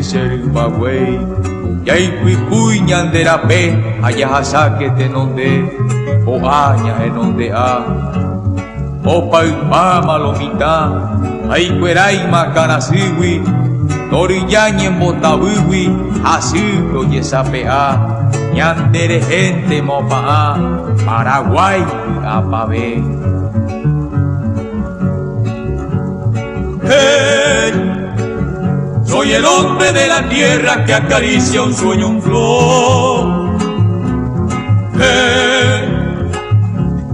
ser bagüey. Y ahí cuicuñan de la pe, allá saque te nonde, o aña en donde a, o paipama lo mitad, ahí cueray macanasiwi, torillaña en botawiwi, así lo yesapea, ñandere gente mopa, Paraguay, apabé. Hey, soy el hombre de la tierra que acaricia un sueño en flor.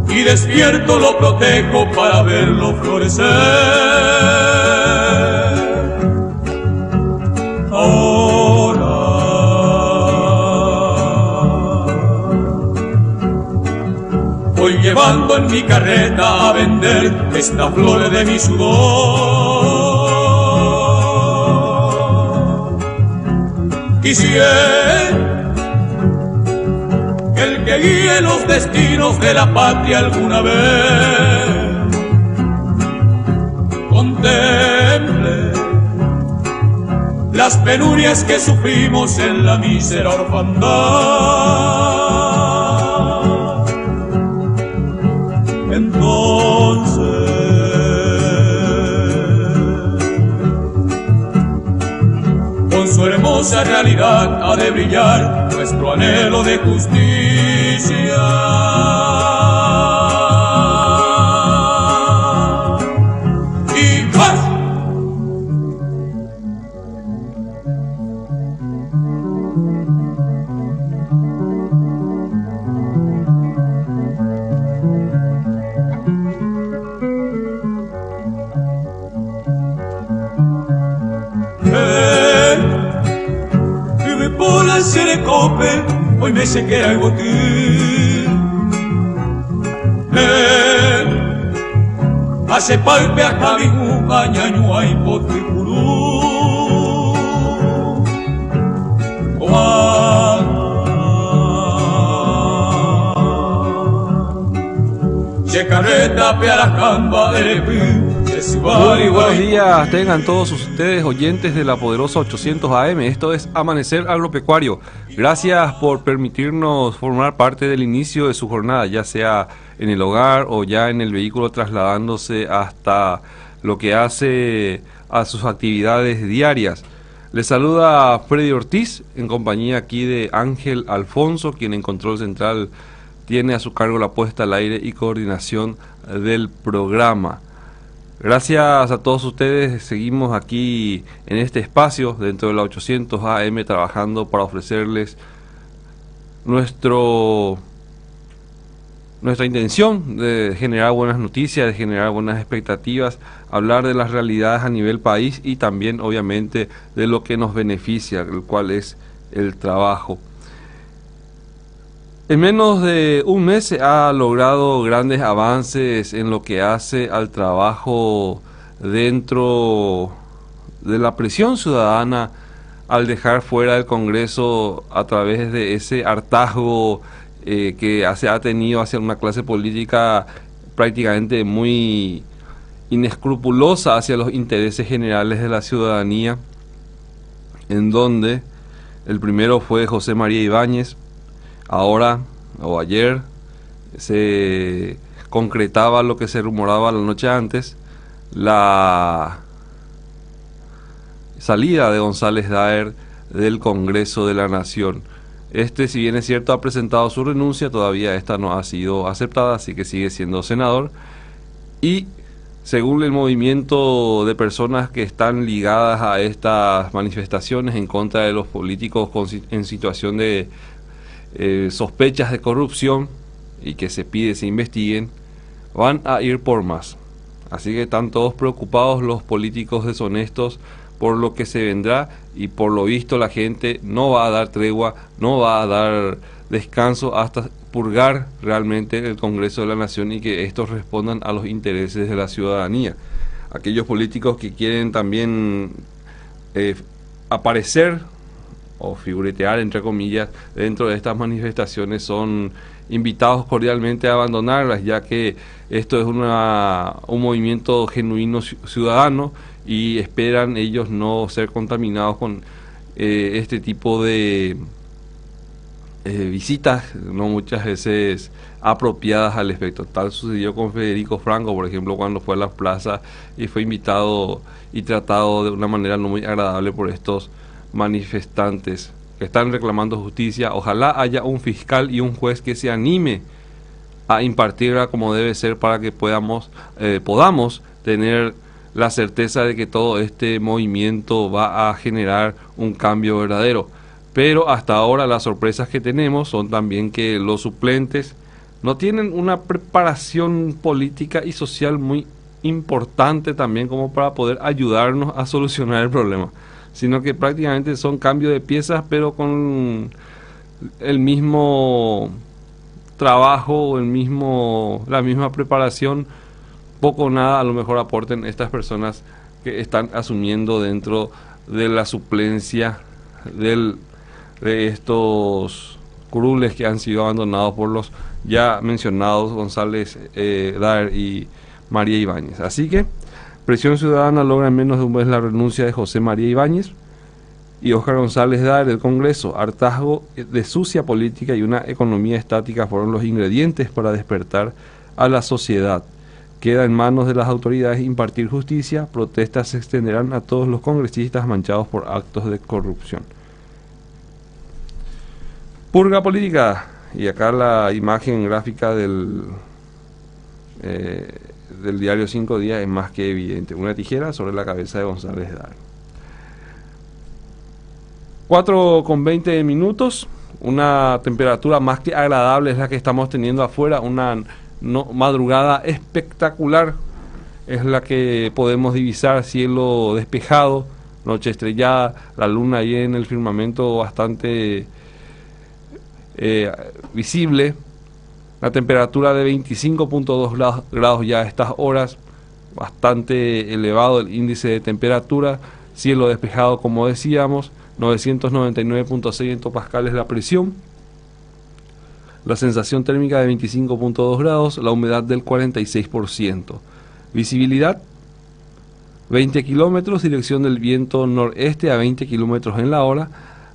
Y despierto lo protejo para verlo florecer. Ahora voy llevando en mi carreta a vender esta flor de mi sudor. Quisiera que el que guíe los destinos de la patria alguna vez contemple las penurias que sufrimos en la mísera orfandad. Entonces con su hermosa realidad ha de brillar nuestro anhelo de justicia. Y paz. Se le cope, hoy me se queda el botín. Hace palpe a Javigu, Añaño, ay, Potricurú. Se carreta, pearacamba, Muy buenos días, tengan todos ustedes oyentes de la poderosa 800 AM. Esto es Amanecer Agropecuario. Gracias por permitirnos formar parte del inicio de su jornada, ya sea en el hogar o ya en el vehículo trasladándose hasta lo que hace a sus actividades diarias. Les saluda Freddy Ortiz en compañía aquí de Ángel Alfonso, quien en control central tiene a su cargo la puesta al aire y coordinación del programa. Gracias a todos ustedes, seguimos aquí en este espacio dentro de la 800 AM trabajando para ofrecerles nuestra intención de generar buenas noticias, de generar buenas expectativas, hablar de las realidades a nivel país y también obviamente de lo que nos beneficia, el cual es el trabajo. En menos de un mes se ha logrado grandes avances en lo que hace al trabajo dentro de la presión ciudadana al dejar fuera del Congreso a través de ese hartazgo que se ha tenido hacia una clase política prácticamente muy inescrupulosa hacia los intereses generales de la ciudadanía, en donde el primero fue José María Ibáñez. Ahora o ayer se concretaba lo que se rumoraba la noche antes, la salida de González Daer del Congreso de la Nación. Si bien es cierto, ha presentado su renuncia, todavía esta no ha sido aceptada, así que sigue siendo senador. Y según el movimiento de personas que están ligadas a estas manifestaciones en contra de los políticos en situación de sospechas de corrupción y que se pide se investiguen, van a ir por más. Así que están todos preocupados los políticos deshonestos por lo que se vendrá, y por lo visto la gente no va a dar tregua, no va a dar descanso hasta purgar realmente el Congreso de la Nación y que estos respondan a los intereses de la ciudadanía. Aquellos políticos que quieren también aparecer o figuretear, entre comillas, dentro de estas manifestaciones son invitados cordialmente a abandonarlas, ya que esto es un movimiento genuino ciudadano y esperan ellos no ser contaminados con este tipo de visitas, no muchas veces apropiadas al efecto. Tal sucedió con Federico Franco, por ejemplo, cuando fue a la plaza y fue invitado y tratado de una manera no muy agradable por estos manifestantes que están reclamando justicia. Ojalá haya un fiscal y un juez que se anime a impartirla como debe ser para que podamos tener la certeza de que todo este movimiento va a generar un cambio verdadero. Pero hasta ahora las sorpresas que tenemos son también que los suplentes no tienen una preparación política y social muy importante también como para poder ayudarnos a solucionar el problema, sino que prácticamente son cambio de piezas, pero con el mismo trabajo, la misma preparación, poco o nada a lo mejor aporten estas personas que están asumiendo dentro de la suplencia de estos curules que han sido abandonados por los ya mencionados González Daer y María Ibáñez. Así que Presión Ciudadana logra en menos de un mes la renuncia de José María Ibáñez y Óscar González Daer del Congreso. Hartazgo de sucia política y una economía estática fueron los ingredientes para despertar a la sociedad. Queda en manos de las autoridades impartir justicia. Protestas se extenderán a todos los congresistas manchados por actos de corrupción. Purga política. Y acá la imagen gráfica del diario 5 Días es más que evidente. Una tijera sobre la cabeza de González Daer. 4:20 minutos. Una temperatura más que agradable es la que estamos teniendo afuera. Una madrugada espectacular es la que podemos divisar. Cielo despejado, noche estrellada, la luna ahí en el firmamento bastante visible. La temperatura de 25.2 grados ya a estas horas, bastante elevado el índice de temperatura. Cielo despejado, como decíamos, 999.6 hectopascales la presión. La sensación térmica de 25.2 grados, la humedad del 46%. Visibilidad 20 kilómetros, dirección del viento noreste a 20 kilómetros en la hora.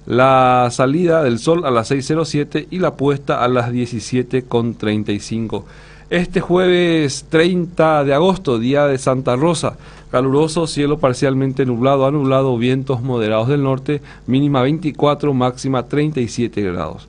La salida del sol a las 6:07 y la puesta a las 17:35. Este jueves 30 de agosto, día de Santa Rosa, caluroso, cielo parcialmente nublado a nublado, vientos moderados del norte, mínima 24, máxima 37 grados.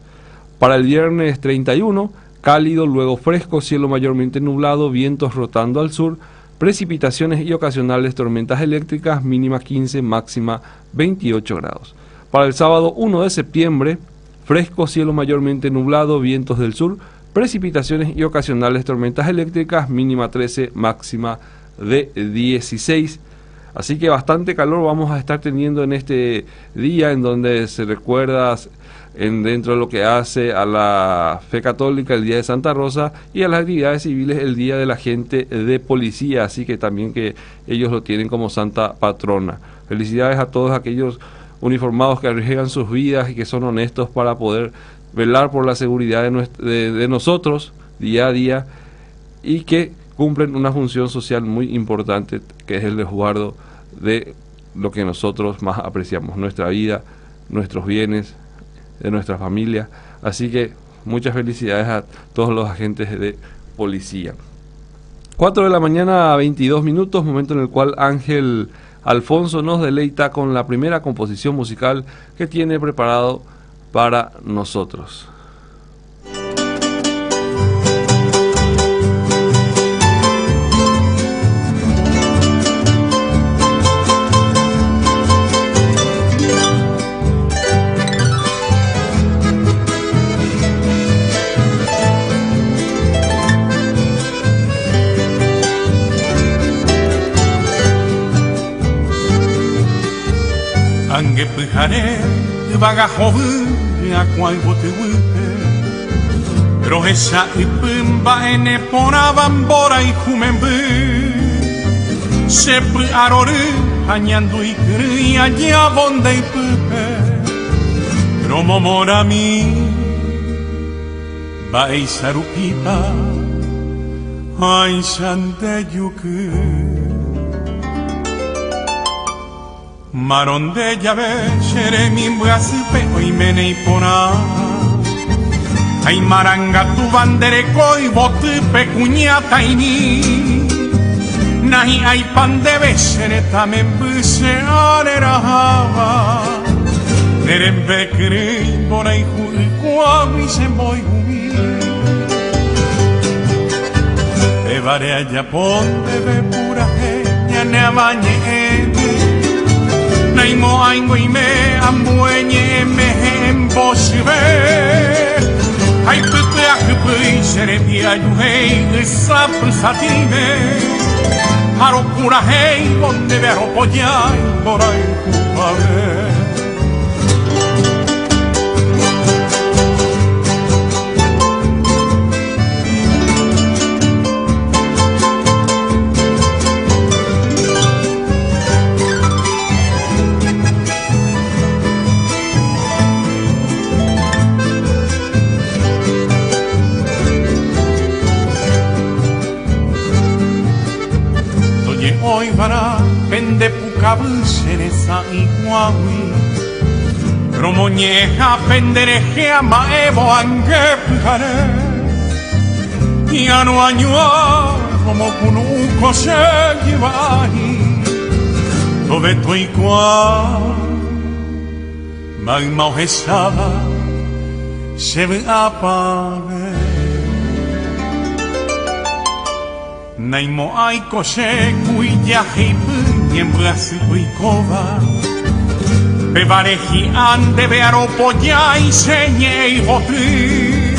Para el viernes 31, cálido, luego fresco, cielo mayormente nublado, vientos rotando al sur, precipitaciones y ocasionales tormentas eléctricas, mínima 15, máxima 28 grados. Para el sábado 1 de septiembre, fresco, cielo mayormente nublado, vientos del sur, precipitaciones y ocasionales tormentas eléctricas, mínima 13, máxima de 16. Así que bastante calor vamos a estar teniendo en este día, en donde se recuerda dentro de lo que hace a la fe católica el día de Santa Rosa y a las actividades civiles el día de la gente de policía, así que también que ellos lo tienen como santa patrona. Felicidades a todos aquellos uniformados que arriesgan sus vidas y que son honestos para poder velar por la seguridad de nosotros día a día y que cumplen una función social muy importante, que es el resguardo de lo que nosotros más apreciamos, nuestra vida, nuestros bienes, de nuestra familia. Así que muchas felicidades a todos los agentes de policía. 4 de la mañana, 22 minutos, momento en el cual Ángel Alfonso nos deleita con la primera composición musical que tiene preparado para nosotros. Ange pyhare vagajovu akwai botewu rohesa ipimba ene pona bambora y kumembu se pyarore hañando y cría ya bonde y pyhe romomorami bai sarupita ay sante yuku Maron de llave, Jeremy Brasipe, hoy mene y pona. Ay maranga tu bandereco y bote pecuñata y ni. Nahi ay pan de besere tamen buse arera. Neren bekri bora y juli se voy hubi. Te vare allá ponte ve pura genia ne abañe. Naimo aingo y me ambueñe me embosbe. Ay pepe a pepe sere pia yuhei de sapsatime. Aro pura hei donde vero pollai borai kupave. Hoy para vende pucabulsereza y guawi Romoñeja pendereje ama evo ange pujare Y ano añua como kunuko se llevahi Dove tu y qua Magma ojesaba se ve apague Naimo ai kose kuya hipu Niembras kuikova Bevareji ande bearo poya y señe y botri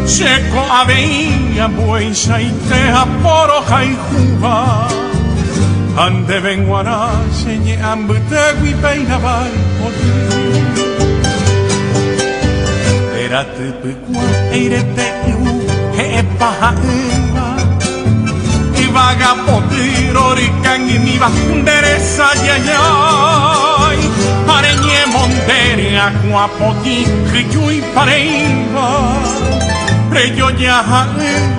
Seco aveía buesa y teja poroja y juba Ande venguara señe ambutegui peina vai botri Erate pekua eirete iu he paha Vagabondir orican y mi banderesa yayay Areñe montere acuapoti Riyui pareiva Reyo yaha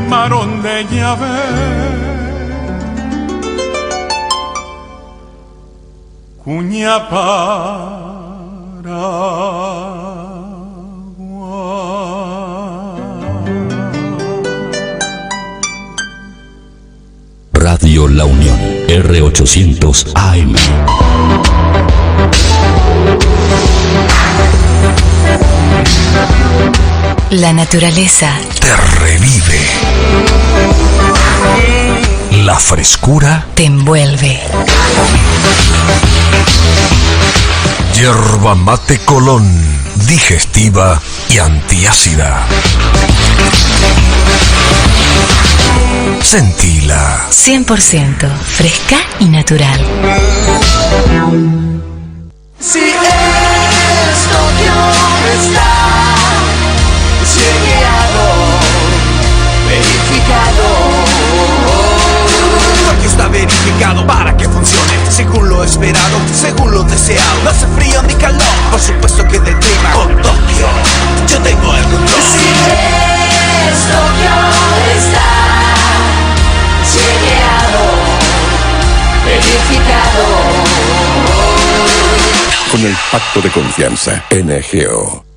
marón de llave Cuña Radio La Unión, R800 AM. La naturaleza te revive. La frescura te envuelve. Yerba mate Colón, digestiva y antiácida. Sentila. 100% fresca y natural. Si esto está chequeado, verificado. Porque está verificado para que funcione según lo esperado, según lo deseado. No hace frío ni calor, por supuesto que del clima con Tokio yo tengo el control. Si esto está chequeado, verificado. Con el pacto de confianza, NGO.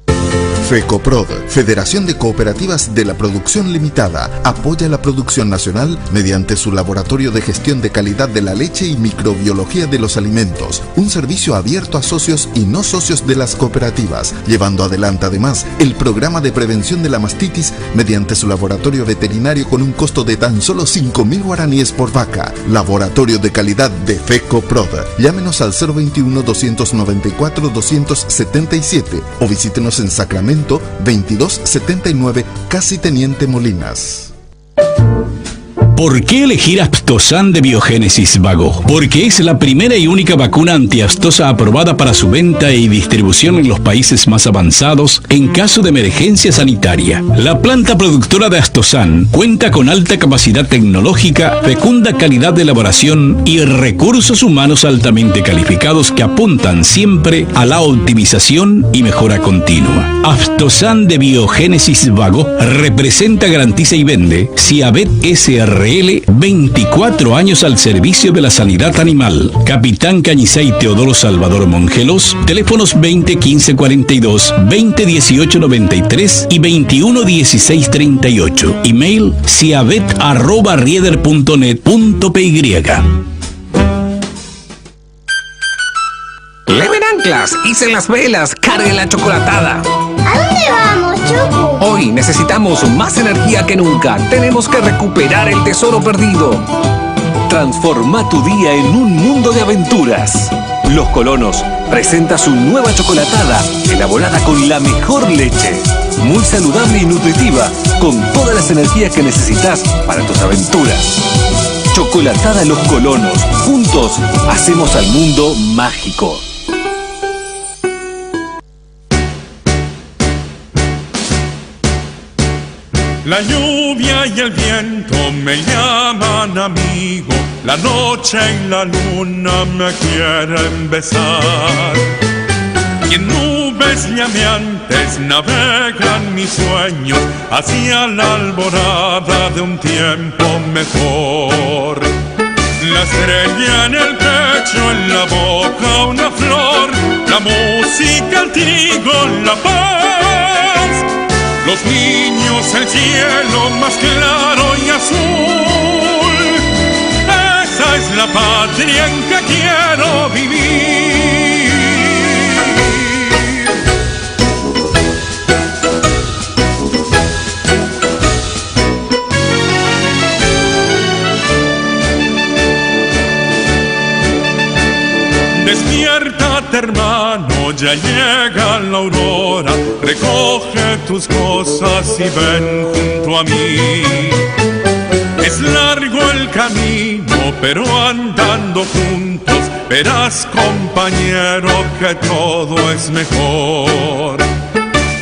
FECOPROD, Federación de Cooperativas de la Producción Limitada, apoya la producción nacional mediante su Laboratorio de Gestión de Calidad de la Leche y Microbiología de los Alimentos, un servicio abierto a socios y no socios de las cooperativas, llevando adelante además el programa de prevención de la mastitis mediante su laboratorio veterinario con un costo de tan solo 5.000 guaraníes por vaca. Laboratorio de Calidad de FECOPROD. Llámenos al 021-294-277 o visítenos en Sacramento 2279, Casi Teniente Molinas. ¿Por qué elegir Aftosan de Biogénesis Vago? Porque es la primera y única vacuna antiaftosa aprobada para su venta y distribución en los países más avanzados en caso de emergencia sanitaria. La planta productora de Aftosan cuenta con alta capacidad tecnológica, fecunda calidad de elaboración y recursos humanos altamente calificados que apuntan siempre a la optimización y mejora continua. Aftosan de Biogénesis Vago representa, garantiza y vende Ciavet SRL SRL, 24 años al servicio de la sanidad animal. Capitán Cañizay Teodoro Salvador Mongelos, teléfonos 20 15 42, 20 18 93 y 21 16 38. Email ciavet@rieder.net.py. Leven anclas, hicen las velas, carguen la chocolatada. ¿A dónde vamos, Choco? Hoy necesitamos más energía que nunca. Tenemos que recuperar el tesoro perdido. Transforma tu día en un mundo de aventuras. Los Colonos presenta su nueva chocolatada, elaborada con la mejor leche. Muy saludable y nutritiva, con todas las energías que necesitas para tus aventuras. Chocolatada Los Colonos. Juntos hacemos al mundo mágico. La lluvia y el viento me llaman amigo, la noche y la luna me quieren besar. Y en nubes llameantes navegan mis sueños hacia la alborada de un tiempo mejor. La estrella en el pecho, en la boca una flor, la música, el trigo, la paz. Los niños, el cielo más claro y azul. Esa es la patria en que quiero vivir. Despiértate, hermano, ya llega la aurora. Recoge tus cosas y ven junto a mí. Es largo el camino, pero andando juntos verás, compañero, que todo es mejor.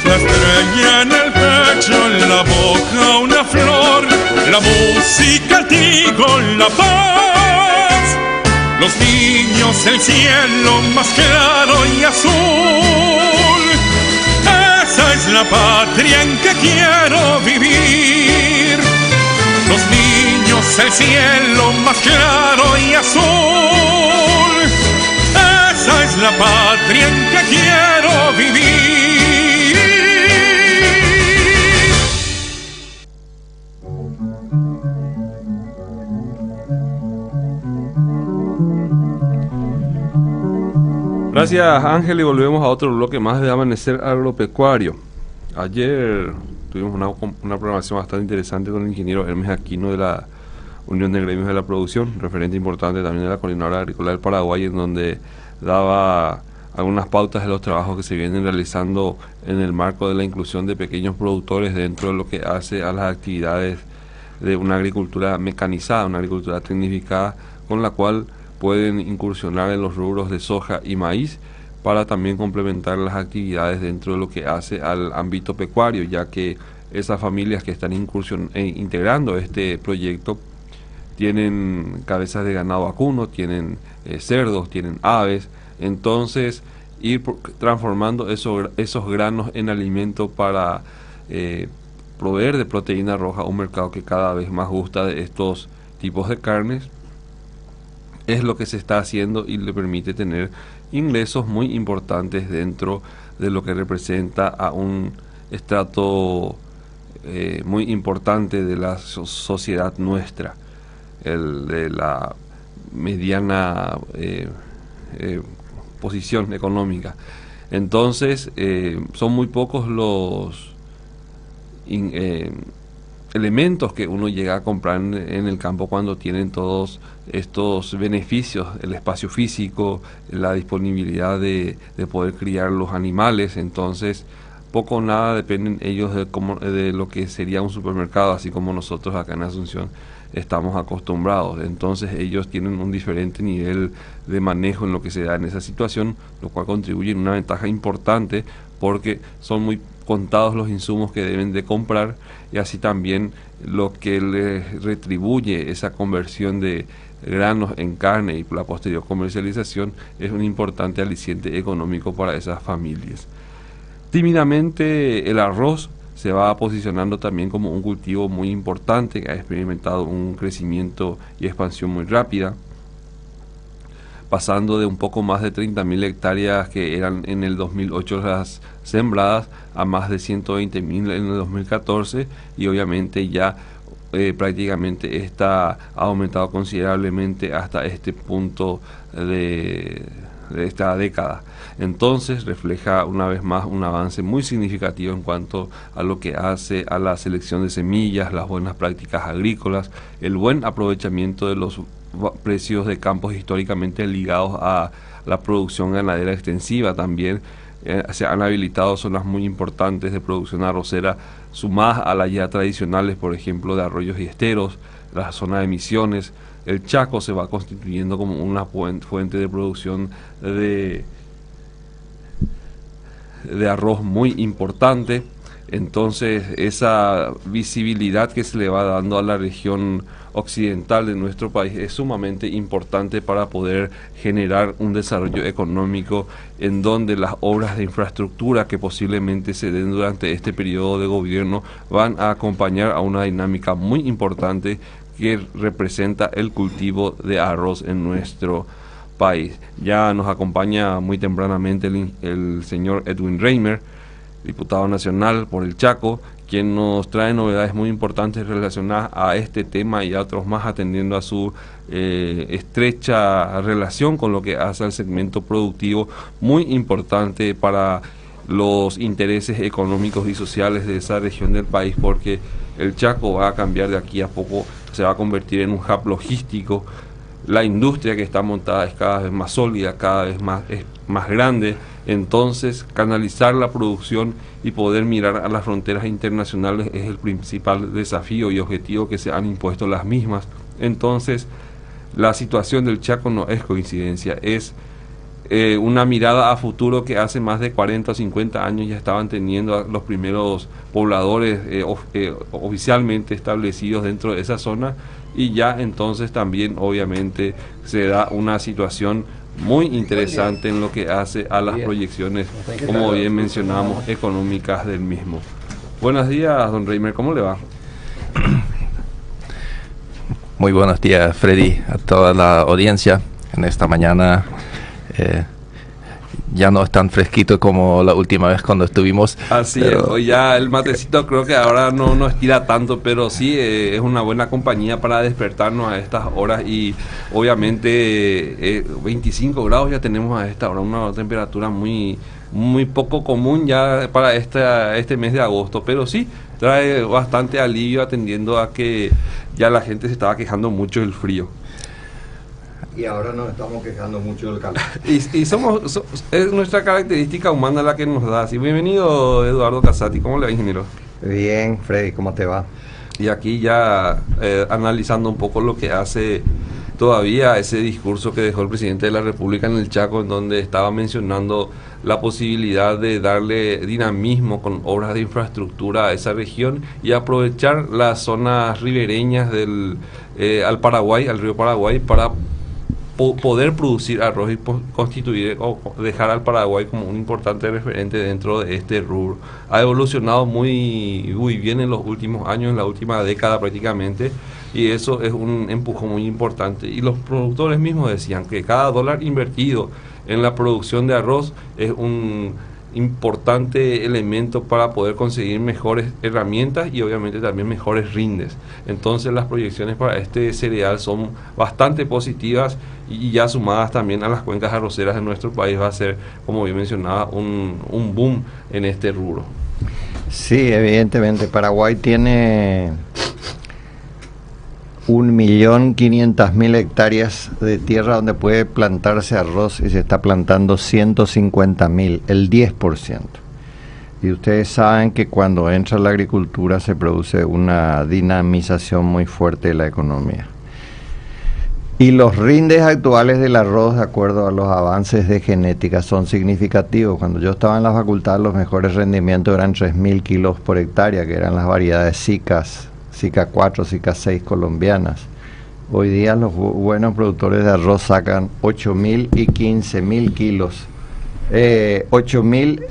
La estrella en el pecho, en la boca una flor, la música, el trigo, la paz. Los niños, el cielo más claro y azul. Esa es la patria en que quiero vivir. Los niños, el cielo más claro y azul. Esa es la patria en que quiero vivir. Gracias, Ángel, y volvemos a otro bloque más de Amanecer Agropecuario. Ayer tuvimos una programación bastante interesante con el ingeniero Hermes Aquino de la Unión de Gremios de la Producción, referente importante también de la Coordinadora Agrícola del Paraguay, en donde daba algunas pautas de los trabajos que se vienen realizando en el marco de la inclusión de pequeños productores dentro de lo que hace a las actividades de una agricultura mecanizada, una agricultura tecnificada, con la cual pueden incursionar en los rubros de soja y maíz para también complementar las actividades dentro de lo que hace al ámbito pecuario, ya que esas familias que están integrando este proyecto tienen cabezas de ganado vacuno, tienen cerdos, tienen aves. Entonces ir transformando esos granos en alimento para proveer de proteína roja a un mercado que cada vez más gusta de estos tipos de carnes, es lo que se está haciendo y le permite tener ingresos muy importantes dentro de lo que representa a un estrato muy importante de la sociedad nuestra, el de la mediana posición económica. Entonces son muy pocos los elementos que uno llega a comprar en el campo cuando tienen todos estos beneficios, el espacio físico, la disponibilidad de poder criar los animales. Entonces poco o nada dependen ellos de lo que sería un supermercado, así como nosotros acá en Asunción estamos acostumbrados. Entonces ellos tienen un diferente nivel de manejo en lo que se da en esa situación, lo cual contribuye en una ventaja importante, porque son muy contados los insumos que deben de comprar, y así también lo que les retribuye esa conversión de granos en carne y la posterior comercialización es un importante aliciente económico para esas familias. Tímidamente el arroz se va posicionando también como un cultivo muy importante que ha experimentado un crecimiento y expansión muy rápida, pasando de un poco más de 30.000 hectáreas que eran en el 2008 las sembradas a más de 120.000 en el 2014, y obviamente ya prácticamente ha aumentado considerablemente hasta este punto de esta década. Entonces refleja una vez más un avance muy significativo en cuanto a lo que hace a la selección de semillas, las buenas prácticas agrícolas, el buen aprovechamiento de los precios de campos históricamente ligados a la producción ganadera extensiva. También se han habilitado zonas muy importantes de producción arrocera sumadas a las ya tradicionales, por ejemplo, de arroyos y esteros, la zona de Misiones. El Chaco se va constituyendo como una fuente de producción de arroz muy importante. Entonces esa visibilidad que se le va dando a la región occidental de nuestro país es sumamente importante para poder generar un desarrollo económico en donde las obras de infraestructura que posiblemente se den durante este periodo de gobierno van a acompañar a una dinámica muy importante que representa el cultivo de arroz en nuestro país. Ya nos acompaña muy tempranamente el señor Edwin Reimer, diputado nacional por el Chaco, quien nos trae novedades muy importantes relacionadas a este tema y a otros más, atendiendo a su estrecha relación con lo que hace al segmento productivo, muy importante para los intereses económicos y sociales de esa región del país, porque el Chaco va a cambiar de aquí a poco, se va a convertir en un hub logístico. La industria que está montada es cada vez más sólida, cada vez más grande. Entonces canalizar la producción y poder mirar a las fronteras internacionales es el principal desafío y objetivo que se han impuesto las mismas. Entonces la situación del Chaco no es coincidencia, es una mirada a futuro que hace más de 40 o 50 años ya estaban teniendo los primeros pobladores oficialmente establecidos dentro de esa zona, y ya entonces también obviamente se da una situación muy interesante en lo que hace a las proyecciones, como bien mencionamos, económicas del mismo. Buenos días, don Reimer, ¿cómo le va? Muy buenos días, Freddy, a toda la audiencia en esta mañana. Ya no es tan fresquito como la última vez cuando estuvimos. Así es, hoy ya el matecito creo que ahora no estira tanto, pero sí es una buena compañía para despertarnos a estas horas, y obviamente 25 grados ya tenemos a esta hora, una temperatura muy poco común ya para este mes de agosto, pero sí trae bastante alivio atendiendo a que ya la gente se estaba quejando mucho del frío. Y ahora nos estamos quejando mucho del calor. Y es nuestra característica humana la que nos da así. Bienvenido, Eduardo Casati. ¿Cómo le va, ingeniero? Bien, Freddy, ¿cómo te va? Y aquí ya analizando un poco lo que hace todavía ese discurso que dejó el presidente de la República en el Chaco, en donde estaba mencionando la posibilidad de darle dinamismo con obras de infraestructura a esa región y aprovechar las zonas ribereñas al Paraguay, al río Paraguay, para poder producir arroz y constituir o dejar al Paraguay como un importante referente dentro de este rubro. Ha evolucionado muy bien en los últimos años, en la última década prácticamente, y eso es un empujón muy importante. Y los productores mismos decían que cada dólar invertido en la producción de arroz es un importante elemento para poder conseguir mejores herramientas y obviamente también mejores rindes. Entonces las proyecciones para este cereal son bastante positivas, y ya sumadas también a las cuencas arroceras de nuestro país va a ser, como bien mencionaba, un boom en este rubro. Sí, evidentemente Paraguay tiene 1.500.000 hectáreas de tierra donde puede plantarse arroz, y se está plantando 150.000, el 10%. Y ustedes saben que cuando entra la agricultura se produce una dinamización muy fuerte de la economía. Y los rindes actuales del arroz, de acuerdo a los avances de genética, son significativos. Cuando yo estaba en la facultad, los mejores rendimientos eran 3.000 kilos por hectárea, que eran las variedades Zika 4, Zika 6 colombianas. Hoy día los buenos productores de arroz sacan 8.000 y 15.000 kilos. 8.000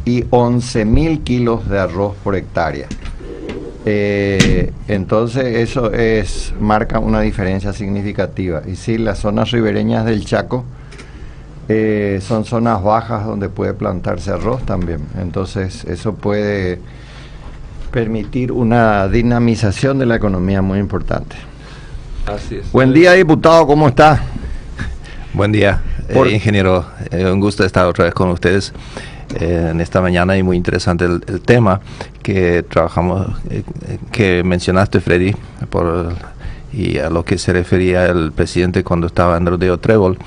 y 11.000 kilos de arroz por hectárea. Entonces eso marca una diferencia significativa. Y sí, las zonas ribereñas del Chaco son zonas bajas donde puede plantarse arroz también. Entonces eso puede permitir una dinamización de la economía muy importante. Así es. Buen día, diputado, ¿cómo está? Buen día, ingeniero. Un gusto estar otra vez con ustedes en esta mañana, y muy interesante el tema que trabajamos, que mencionaste, Freddy, y a lo que se refería el presidente cuando estaba en Rodeo Trébol,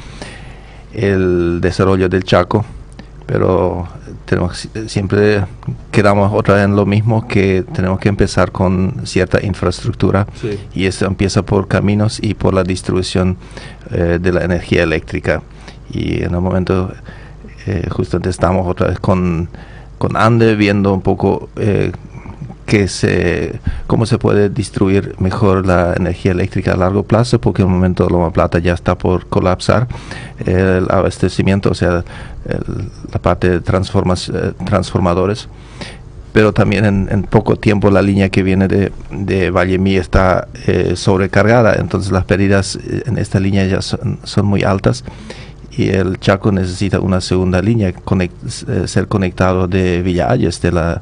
el desarrollo del Chaco. Pero siempre quedamos otra vez en lo mismo, que tenemos que empezar con cierta infraestructura, sí. Y eso empieza por caminos y por la distribución de la energía eléctrica. Y en un momento justamente estamos otra vez con ANDE viendo un poco cómo se puede distribuir mejor la energía eléctrica a largo plazo, porque en el momento Loma Plata ya está por colapsar el abastecimiento, o sea, la parte de transformadores, pero también en poco tiempo la línea que viene de Vallemí está sobrecargada, entonces las pérdidas en esta línea ya son muy altas, y el Chaco necesita una segunda línea, ser conectado de Villa Ayes, de la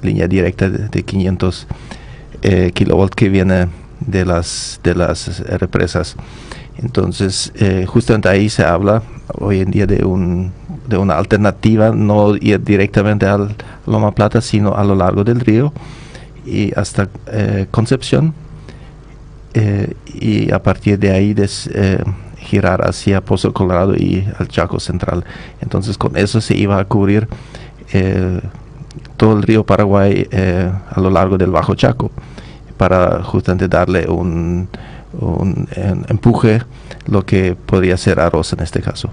línea directa de 500 kilovolts que viene de las represas. Entonces justamente ahí se habla hoy en día de una alternativa, no ir directamente al Loma Plata, sino a lo largo del río y hasta Concepción, y a partir de ahí girar hacia Pozo Colorado y al Chaco Central. Entonces con eso se iba a cubrir todo el río Paraguay a lo largo del Bajo Chaco, para justamente darle un empuje, lo que podría ser arroz en este caso.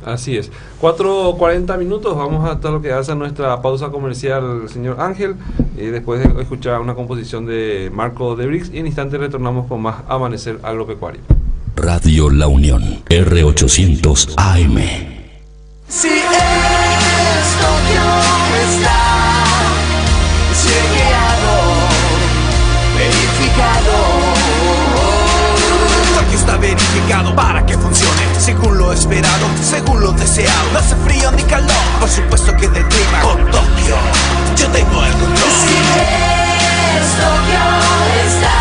Así es. 4:40 minutos, vamos hasta lo que hace nuestra pausa comercial, señor Ángel, y después de escuchar una composición de Marco de Brix, y en instante retornamos con más Amanecer Agropecuario. Radio La Unión, R800 AM. Si esto no está chequeado, verificado, Tokio está verificado para que funcione según lo esperado, según lo deseado. No hace frío ni calor, por supuesto que del clima con Tokio yo tengo el control. Si Tokio está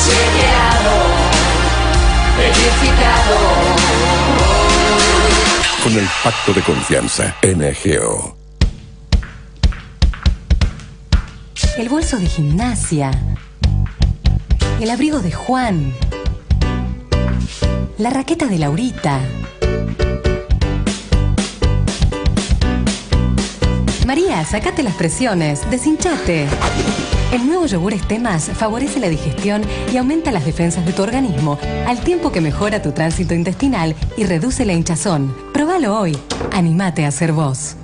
chequeado, verificado. Con el pacto de confianza, NGO. El bolso de gimnasia, el abrigo de Juan, la raqueta de Laurita, María, sacate las presiones, deshinchate. El nuevo yogur Estemas favorece la digestión y aumenta las defensas de tu organismo, al tiempo que mejora tu tránsito intestinal y reduce la hinchazón. Próbalo hoy. Anímate a ser vos.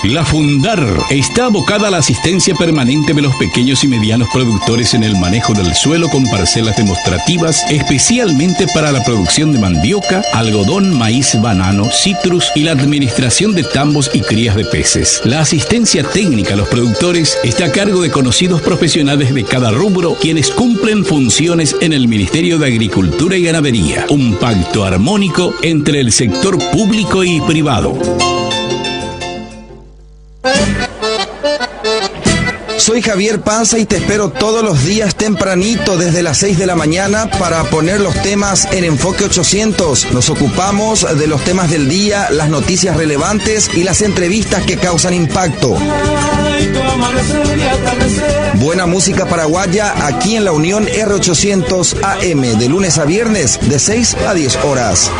La Fundar está abocada a la asistencia permanente de los pequeños y medianos productores en el manejo del suelo con parcelas demostrativas, especialmente para la producción de mandioca, algodón, maíz, banano, citrus y la administración de tambos y crías de peces. La asistencia técnica a los productores está a cargo de conocidos profesionales de cada rubro, quienes cumplen funciones en el Ministerio de Agricultura y Ganadería. Un pacto armónico entre el sector público y privado. Soy Javier Panza y te espero todos los días tempranito desde las 6 de la mañana para poner los temas en Enfoque 800. Nos ocupamos de los temas del día, las noticias relevantes y las entrevistas que causan impacto. Buena música paraguaya aquí en la Unión R800 AM, de lunes a viernes de 6 a 10 horas.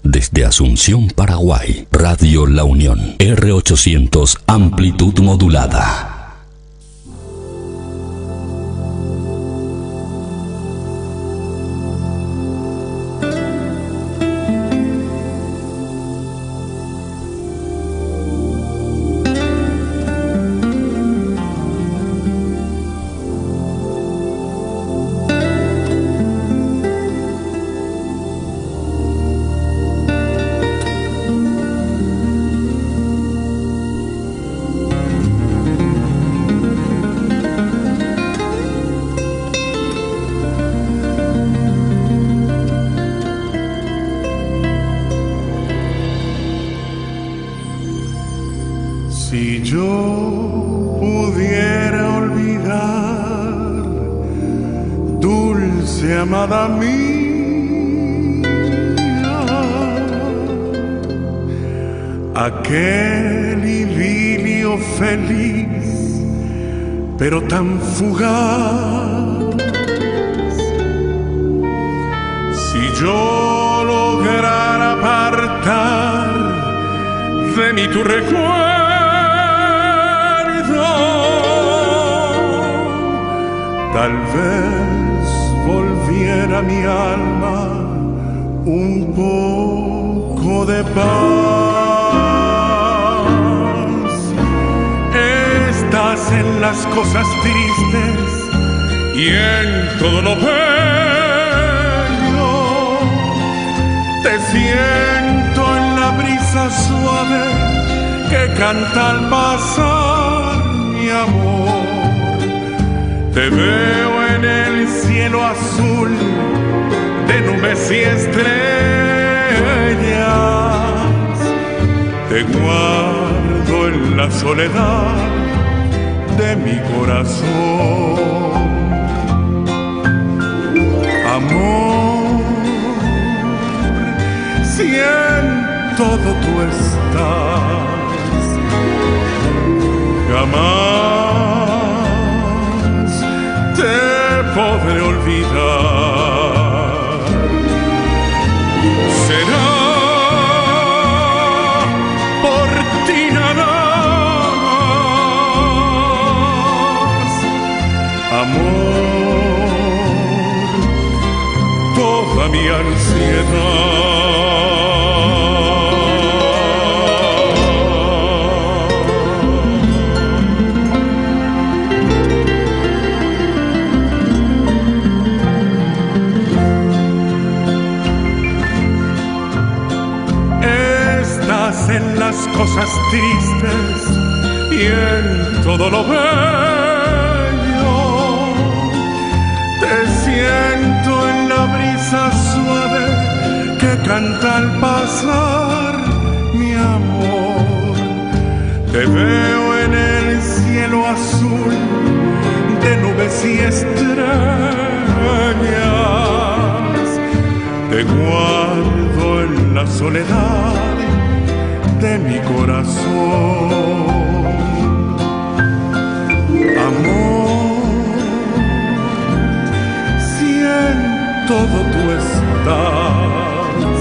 Desde Asunción, Paraguay, Radio La Unión, R800, amplitud modulada. dulce amada mía, aquel idilio feliz, pero tan fugaz. Si yo lograra apartar de mí tu recuerdo, tal vez volviera mi alma un poco de paz. Estás en las cosas tristes y en todo lo bello. Te siento en la brisa suave que canta al pasar, mi amor. Te veo en el cielo azul de nubes y estrellas. Te guardo en la soledad de mi corazón. Amor, si en todo tú estás, jamás te podré olvidar. Será por ti nada más, amor, toda mi ansiedad. En las cosas tristes y en todo lo bello. Te siento en la brisa suave que canta al pasar, mi amor. Te veo en el cielo azul de nubes y estrellas. Te guardo en la soledad de mi corazón. Amor, si en todo tú estás,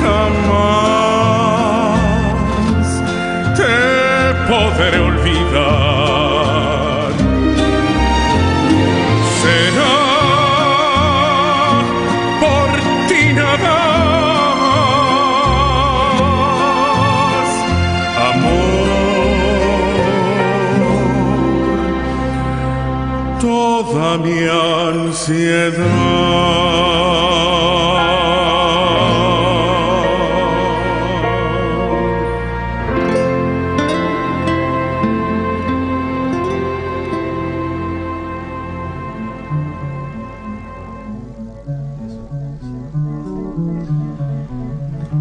jamás te podré olvidar. Será por ti nada toda mi ansiedad.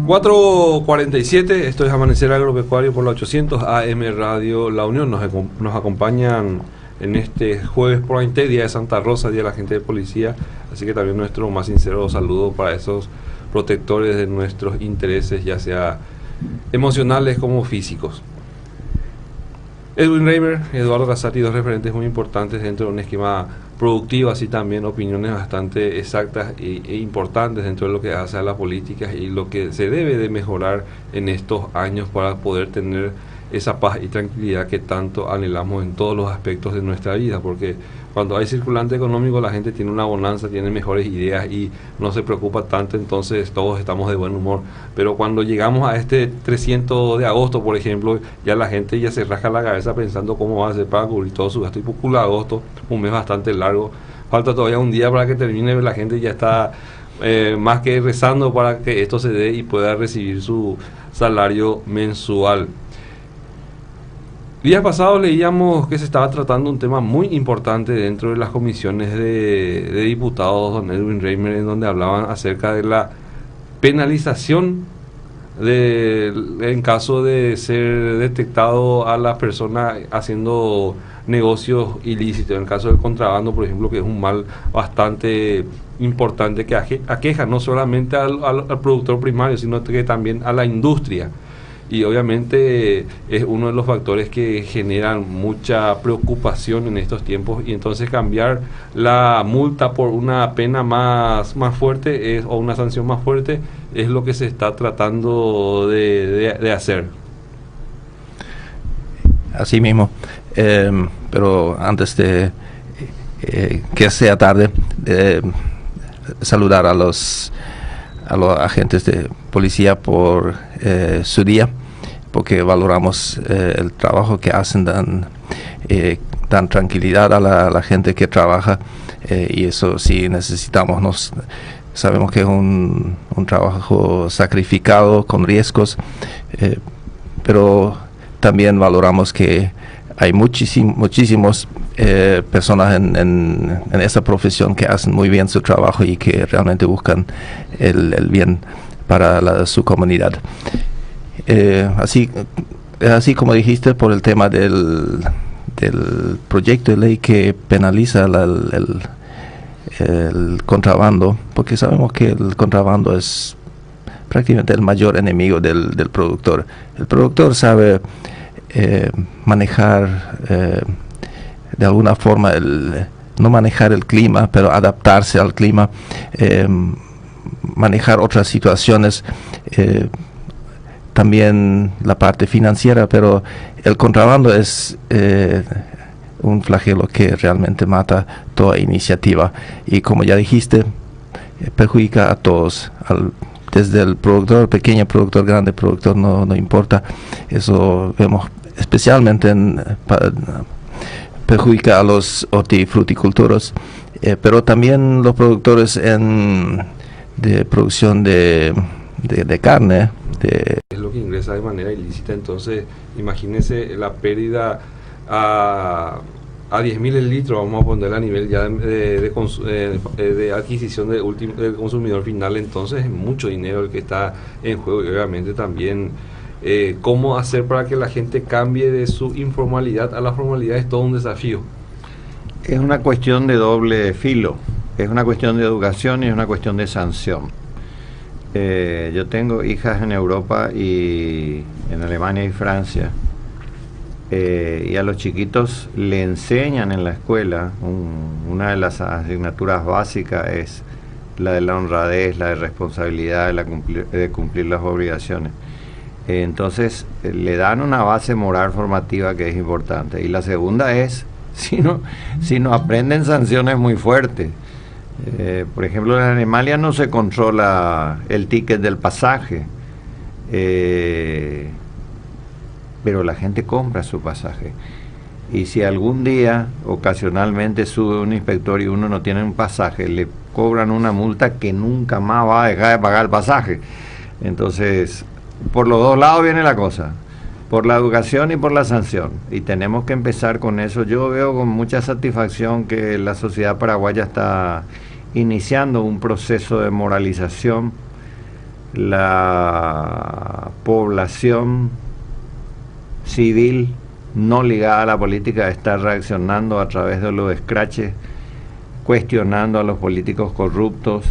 ...4:47, esto es Amanecer Agropecuario por la 800 AM Radio La Unión. Nos acompañan en este jueves por 20, día de Santa Rosa, día de la gente de policía, así que también nuestro más sincero saludo para esos protectores de nuestros intereses, ya sea emocionales como físicos. Edwin Reimer, Eduardo Casati, dos referentes muy importantes dentro de un esquema productivo, así también opiniones bastante exactas e importantes dentro de lo que hace a la política y lo que se debe de mejorar en estos años para poder tener esa paz y tranquilidad que tanto anhelamos en todos los aspectos de nuestra vida, porque cuando hay circulante económico la gente tiene una bonanza, tiene mejores ideas y no se preocupa tanto, entonces todos estamos de buen humor. Pero cuando llegamos a este 300 de agosto, por ejemplo, ya la gente ya se rasca la cabeza pensando cómo va a hacer para cubrir todo su gasto, y por culo de agosto, un mes bastante largo, falta todavía un día para que termine, la gente ya está más que rezando para que esto se dé y pueda recibir su salario mensual. Días pasados leíamos que se estaba tratando un tema muy importante dentro de las comisiones de diputados, don Edwin Reimer, en donde hablaban acerca de la penalización en caso de ser detectado a la persona haciendo negocios ilícitos. En el caso del contrabando, por ejemplo, que es un mal bastante importante que aqueja no solamente al productor primario, sino que también a la industria. Y obviamente es uno de los factores que generan mucha preocupación en estos tiempos, y entonces cambiar la multa por una pena más fuerte o una sanción más fuerte es lo que se está tratando de hacer. Así mismo, pero antes de que sea tarde, saludar a los agentes de policía por su día, porque valoramos el trabajo que hacen, dan tranquilidad a la gente que trabaja, y eso sí necesitamos. Sabemos que es un trabajo sacrificado, con riesgos, pero también valoramos que hay muchísimos personas en esa profesión que hacen muy bien su trabajo y que realmente buscan el bien para su comunidad. Así como dijiste, por el tema del proyecto de ley que penaliza el contrabando, porque sabemos que el contrabando es prácticamente el mayor enemigo del productor. El productor sabe manejar de alguna forma, no manejar el clima, pero adaptarse al clima, manejar otras situaciones, también la parte financiera, pero el contrabando es un flagelo que realmente mata toda iniciativa, y como ya dijiste, perjudica a todos, desde el productor, pequeño productor, grande productor, no importa. Eso vemos especialmente perjudica a los hortifruticultores, pero también los productores de producción de carne. Es lo que ingresa de manera ilícita. Entonces imagínense la pérdida a 10.000 el litro, vamos a poner a nivel ya de adquisición del consumidor final. Entonces es mucho dinero el que está en juego, y obviamente también cómo hacer para que la gente cambie de su informalidad a la formalidad es todo un desafío. Es una cuestión de doble filo, es una cuestión de educación y es una cuestión de sanción. Yo tengo hijas en Europa y en Alemania y Francia, y a los chiquitos le enseñan en la escuela, una de las asignaturas básicas es la de la honradez, la de responsabilidad, de cumplir las obligaciones. Entonces le dan una base moral formativa que es importante, y la segunda es si no aprenden sanciones muy fuertes. Por ejemplo, en Alemania no se controla el ticket del pasaje, pero la gente compra su pasaje, y si algún día ocasionalmente sube un inspector y uno no tiene un pasaje, le cobran una multa que nunca más va a dejar de pagar el pasaje. Entonces, por los dos lados viene la cosa, por la educación y por la sanción, y tenemos que empezar con eso. Yo veo con mucha satisfacción que la sociedad paraguaya está iniciando un proceso de moralización. La población civil no ligada a la política está reaccionando a través de los escraches, cuestionando a los políticos corruptos,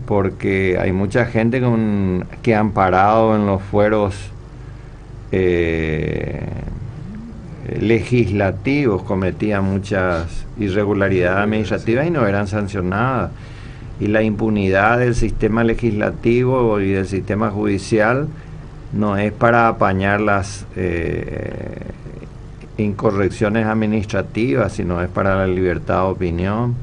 porque hay mucha gente que han parado en los fueros legislativos, cometían muchas irregularidades administrativas y no eran sancionadas. Y la impunidad del sistema legislativo y del sistema judicial no es para apañar las incorrecciones administrativas, sino es para la libertad de opinión.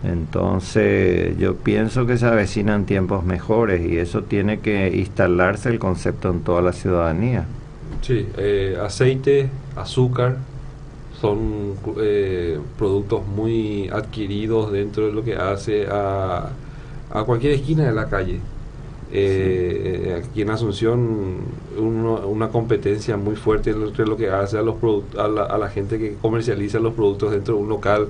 Entonces yo pienso que se avecinan tiempos mejores, y eso tiene que instalarse el concepto en toda la ciudadanía. Sí, aceite, azúcar son productos muy adquiridos dentro de lo que hace a cualquier esquina de la calle. Aquí en Asunción una competencia muy fuerte entre lo que hace a la gente que comercializa los productos dentro de un local,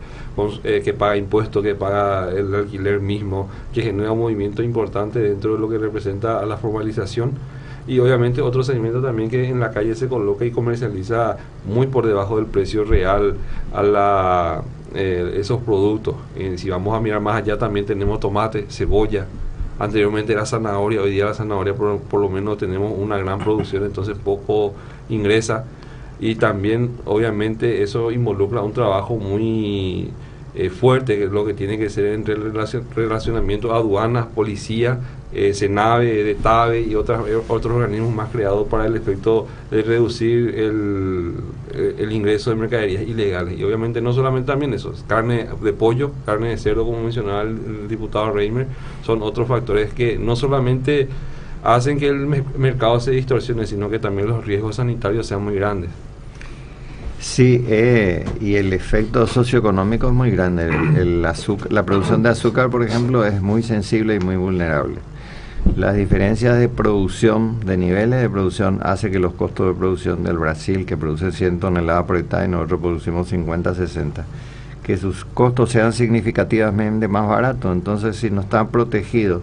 que paga impuestos, que paga el alquiler mismo, que genera un movimiento importante dentro de lo que representa a la formalización. y obviamente otro segmento también que en la calle se coloca y comercializa muy por debajo del precio real a esos productos. Si vamos a mirar más allá, también tenemos tomate, cebolla. Anteriormente era zanahoria, hoy día la zanahoria por lo menos tenemos una gran producción, entonces poco ingresa. Y también obviamente eso involucra un trabajo muy fuerte, que es lo que tiene que ser entre el relacionamiento aduanas, policía, Senave, de TABE y otros organismos más creados para el efecto de reducir el ingreso de mercaderías ilegales. Y obviamente no solamente también eso, carne de pollo, carne de cerdo, como mencionaba el diputado Reimer, son otros factores que no solamente hacen que el mercado se distorsione, sino que también los riesgos sanitarios sean muy grandes. Sí, y el efecto socioeconómico es muy grande. La producción de azúcar, por ejemplo, es muy sensible y muy vulnerable. Las diferencias de producción, de niveles de producción, hace que los costos de producción del Brasil, que produce 100 toneladas por hectárea y nosotros producimos 50, 60, que sus costos sean significativamente más baratos. Entonces, si no están protegidos,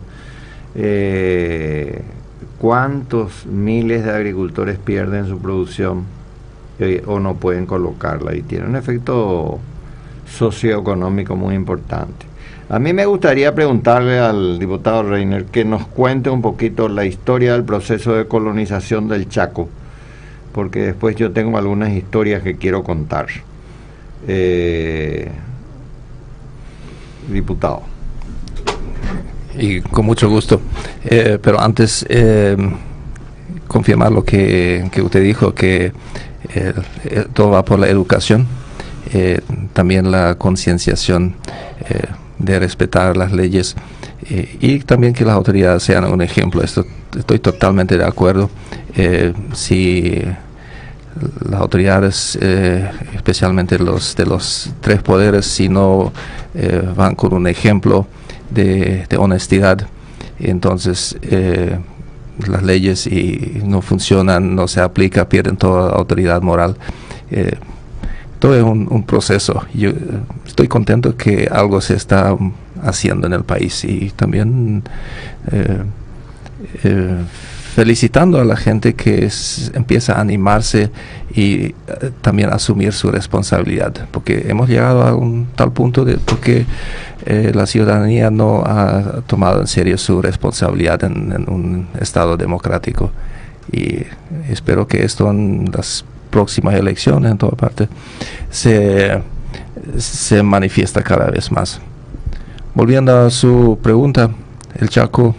¿cuántos miles de agricultores pierden su producción o no pueden colocarla? Y tiene un efecto socioeconómico muy importante. A mí me gustaría preguntarle al diputado Reiner que nos cuente un poquito la historia del proceso de colonización del Chaco, porque después yo tengo algunas historias que quiero contar. Diputado. Y con mucho gusto. Pero antes, confirmar lo que usted dijo, que todo va por la educación, también la concienciación de respetar las leyes y también que las autoridades sean un ejemplo. Estoy totalmente de acuerdo. Si las autoridades, especialmente los de los tres poderes, si no van con un ejemplo de honestidad, entonces las leyes y no funcionan, no se aplica, pierden toda autoridad moral. Todo es un proceso. Yo estoy contento que algo se está haciendo en el país y también felicitando a la gente que empieza a animarse y también asumir su responsabilidad, porque hemos llegado a un tal punto porque la ciudadanía no ha tomado en serio su responsabilidad en un Estado democrático, y espero que esto en las próximas elecciones en toda parte se manifiesta cada vez más. Volviendo a su pregunta, el Chaco,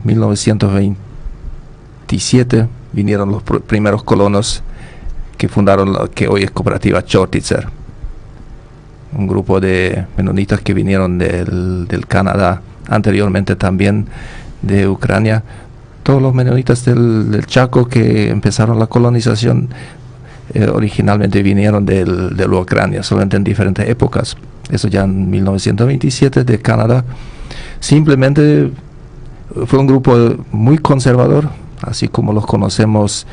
1927 vinieron los primeros colonos que fundaron lo que hoy es Cooperativa Chortitzer, un grupo de menonitas que vinieron del Canadá, anteriormente también de Ucrania. Todos los menonitas del Chaco que empezaron la colonización originalmente vinieron de Ucrania, solamente en diferentes épocas. Eso ya en 1927 de Canadá. Simplemente fue un grupo muy conservador, así como los conocemos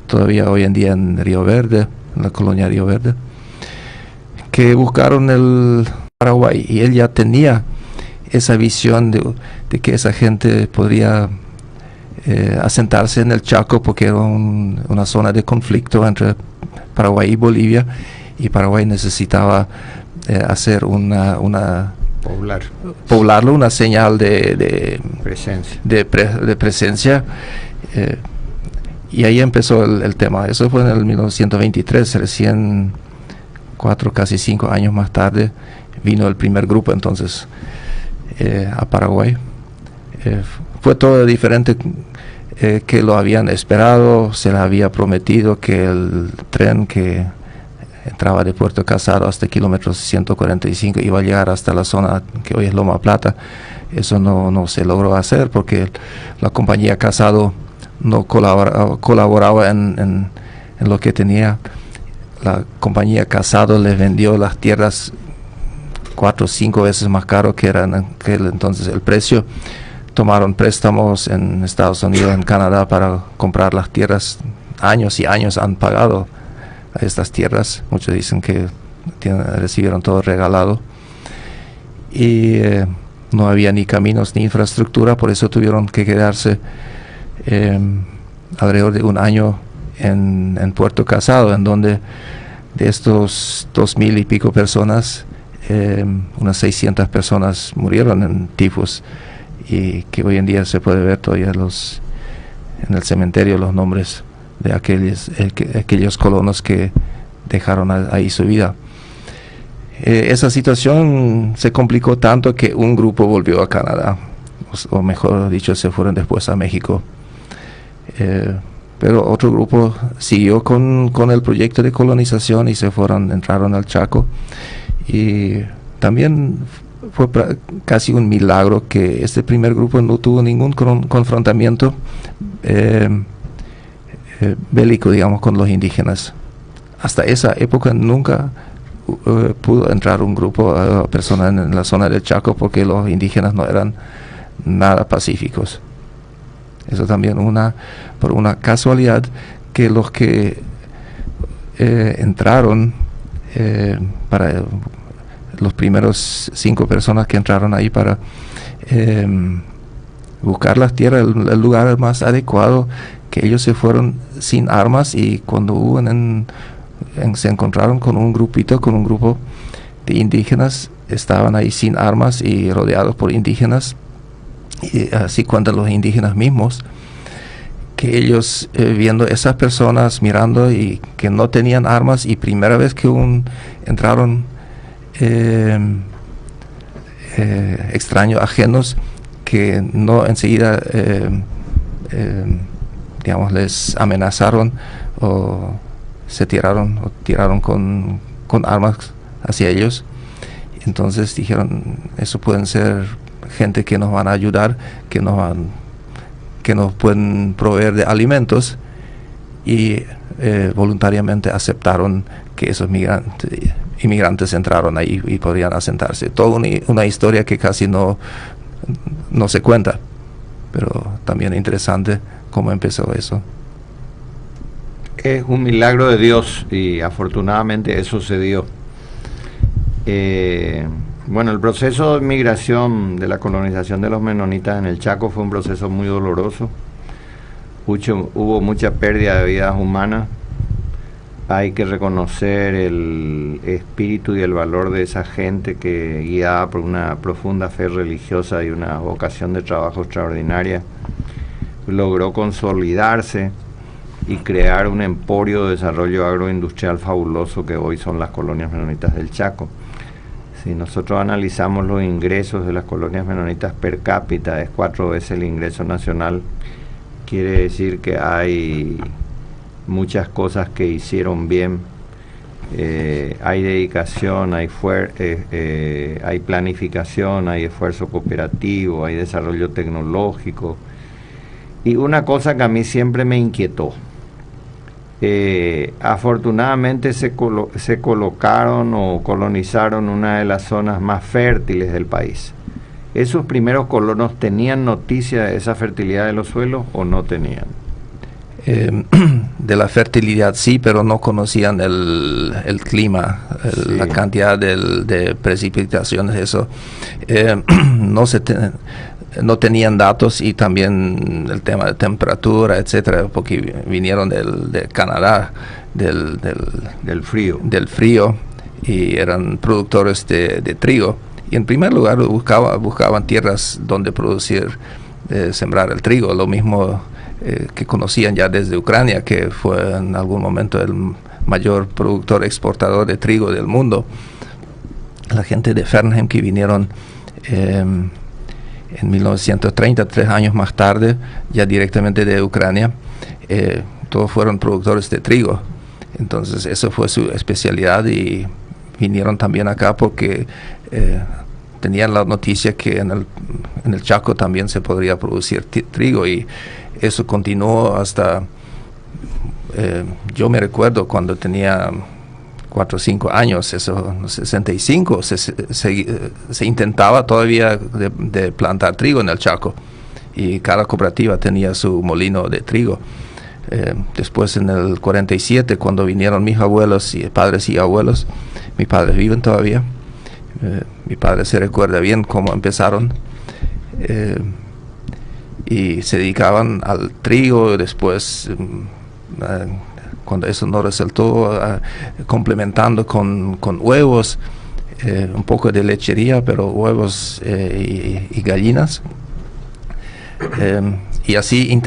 todavía hoy en día en Río Verde, en la colonia Río Verde, que buscaron el Paraguay, y él ya tenía esa visión de que esa gente podría asentarse en el Chaco, porque era una zona de conflicto entre Paraguay y Bolivia, y Paraguay necesitaba hacer poblarlo, una señal de presencia, y ahí empezó el tema. Eso fue en el 1923, recién 4, casi 5 años más tarde vino el primer grupo entonces a Paraguay. Fue todo diferente que lo habían esperado. Se les había prometido que el tren que entraba de Puerto Casado hasta kilómetros 145 iba a llegar hasta la zona que hoy es Loma Plata. Eso no se logró hacer porque la compañía Casado no colaboraba en lo que tenía. La compañía Casado les vendió las tierras 4 o 5 veces más caro que era en aquel entonces el precio. Tomaron préstamos en Estados Unidos, en Canadá, para comprar las tierras. Años y años han pagado a estas tierras. Muchos dicen que recibieron todo regalado. Y no había ni caminos ni infraestructura, por eso tuvieron que quedarse alrededor de un año en Puerto Casado, en donde de estos 2,000 y pico personas, unas 600 personas murieron en tifus, y que hoy en día se puede ver todavía en el cementerio los nombres de aquellos colonos que dejaron ahí su vida. Esa situación se complicó tanto que un grupo volvió a Canadá, o mejor dicho, se fueron después a México. Pero otro grupo siguió con el proyecto de colonización y entraron al Chaco. Y también fue casi un milagro que este primer grupo no tuvo ningún confrontamiento bélico, digamos, con los indígenas. Hasta esa época nunca pudo entrar un grupo de personas en la zona del Chaco, porque los indígenas no eran nada pacíficos. Eso también por una casualidad, que los que entraron, para los primeros 5 personas que entraron ahí para buscar las tierras, el lugar más adecuado, que ellos se fueron sin armas, y cuando se encontraron con un grupo de indígenas, estaban ahí sin armas y rodeados por indígenas. Y así cuentan los indígenas mismos, que ellos viendo esas personas, mirando, y que no tenían armas, y primera vez que entraron extraños, ajenos, que no enseguida digamos, les amenazaron o tiraron con armas hacia ellos. Entonces dijeron, eso pueden ser gente que nos van a ayudar, que nos pueden proveer de alimentos, y voluntariamente aceptaron que esos inmigrantes entraron ahí y podrían asentarse. Toda una historia que casi no se cuenta, pero también interesante cómo empezó eso. Es un milagro de Dios, y afortunadamente eso se dio. Bueno, el proceso de migración de la colonización de los menonitas en el Chaco fue un proceso muy doloroso. Hubo mucha pérdida de vidas humanas. Hay que reconocer el espíritu y el valor de esa gente que, guiada por una profunda fe religiosa y una vocación de trabajo extraordinaria, logró consolidarse y crear un emporio de desarrollo agroindustrial fabuloso que hoy son las colonias menonitas del Chaco. Si nosotros analizamos los ingresos de las colonias menonitas per cápita, es 4 veces el ingreso nacional. Quiere decir que hay muchas cosas que hicieron bien. Hay dedicación, hay planificación, hay esfuerzo cooperativo, hay desarrollo tecnológico. Y una cosa que a mí siempre me inquietó, afortunadamente se colocaron o colonizaron una de las zonas más fértiles del país. ¿Esos primeros colonos tenían noticia de esa fertilidad de los suelos o no tenían? De la fertilidad sí, pero no conocían el clima, sí, la cantidad de precipitaciones, eso. No tenían datos, y también el tema de temperatura, etcétera, porque vinieron de Canadá, del frío, y eran productores de trigo, y en primer lugar buscaban tierras donde sembrar el trigo, lo mismo que conocían ya desde Ucrania, que fue en algún momento el mayor productor exportador de trigo del mundo. La gente de Fernheim que vinieron en 1930, 3 años más tarde, ya directamente de Ucrania, todos fueron productores de trigo. Entonces eso fue su especialidad, y vinieron también acá porque tenían la noticia que en el Chaco también se podría producir trigo, y eso continuó hasta, yo me recuerdo cuando tenía 4 o 5 años, eso en 65, se intentaba todavía de plantar trigo en el Chaco, y cada cooperativa tenía su molino de trigo. Después en el 47, cuando vinieron mis abuelos, padres y abuelos, mis padres viven todavía, mi padre se recuerda bien cómo empezaron, y se dedicaban al trigo, y después cuando eso no resultó, complementando con huevos, un poco de lechería, pero huevos y gallinas. Y así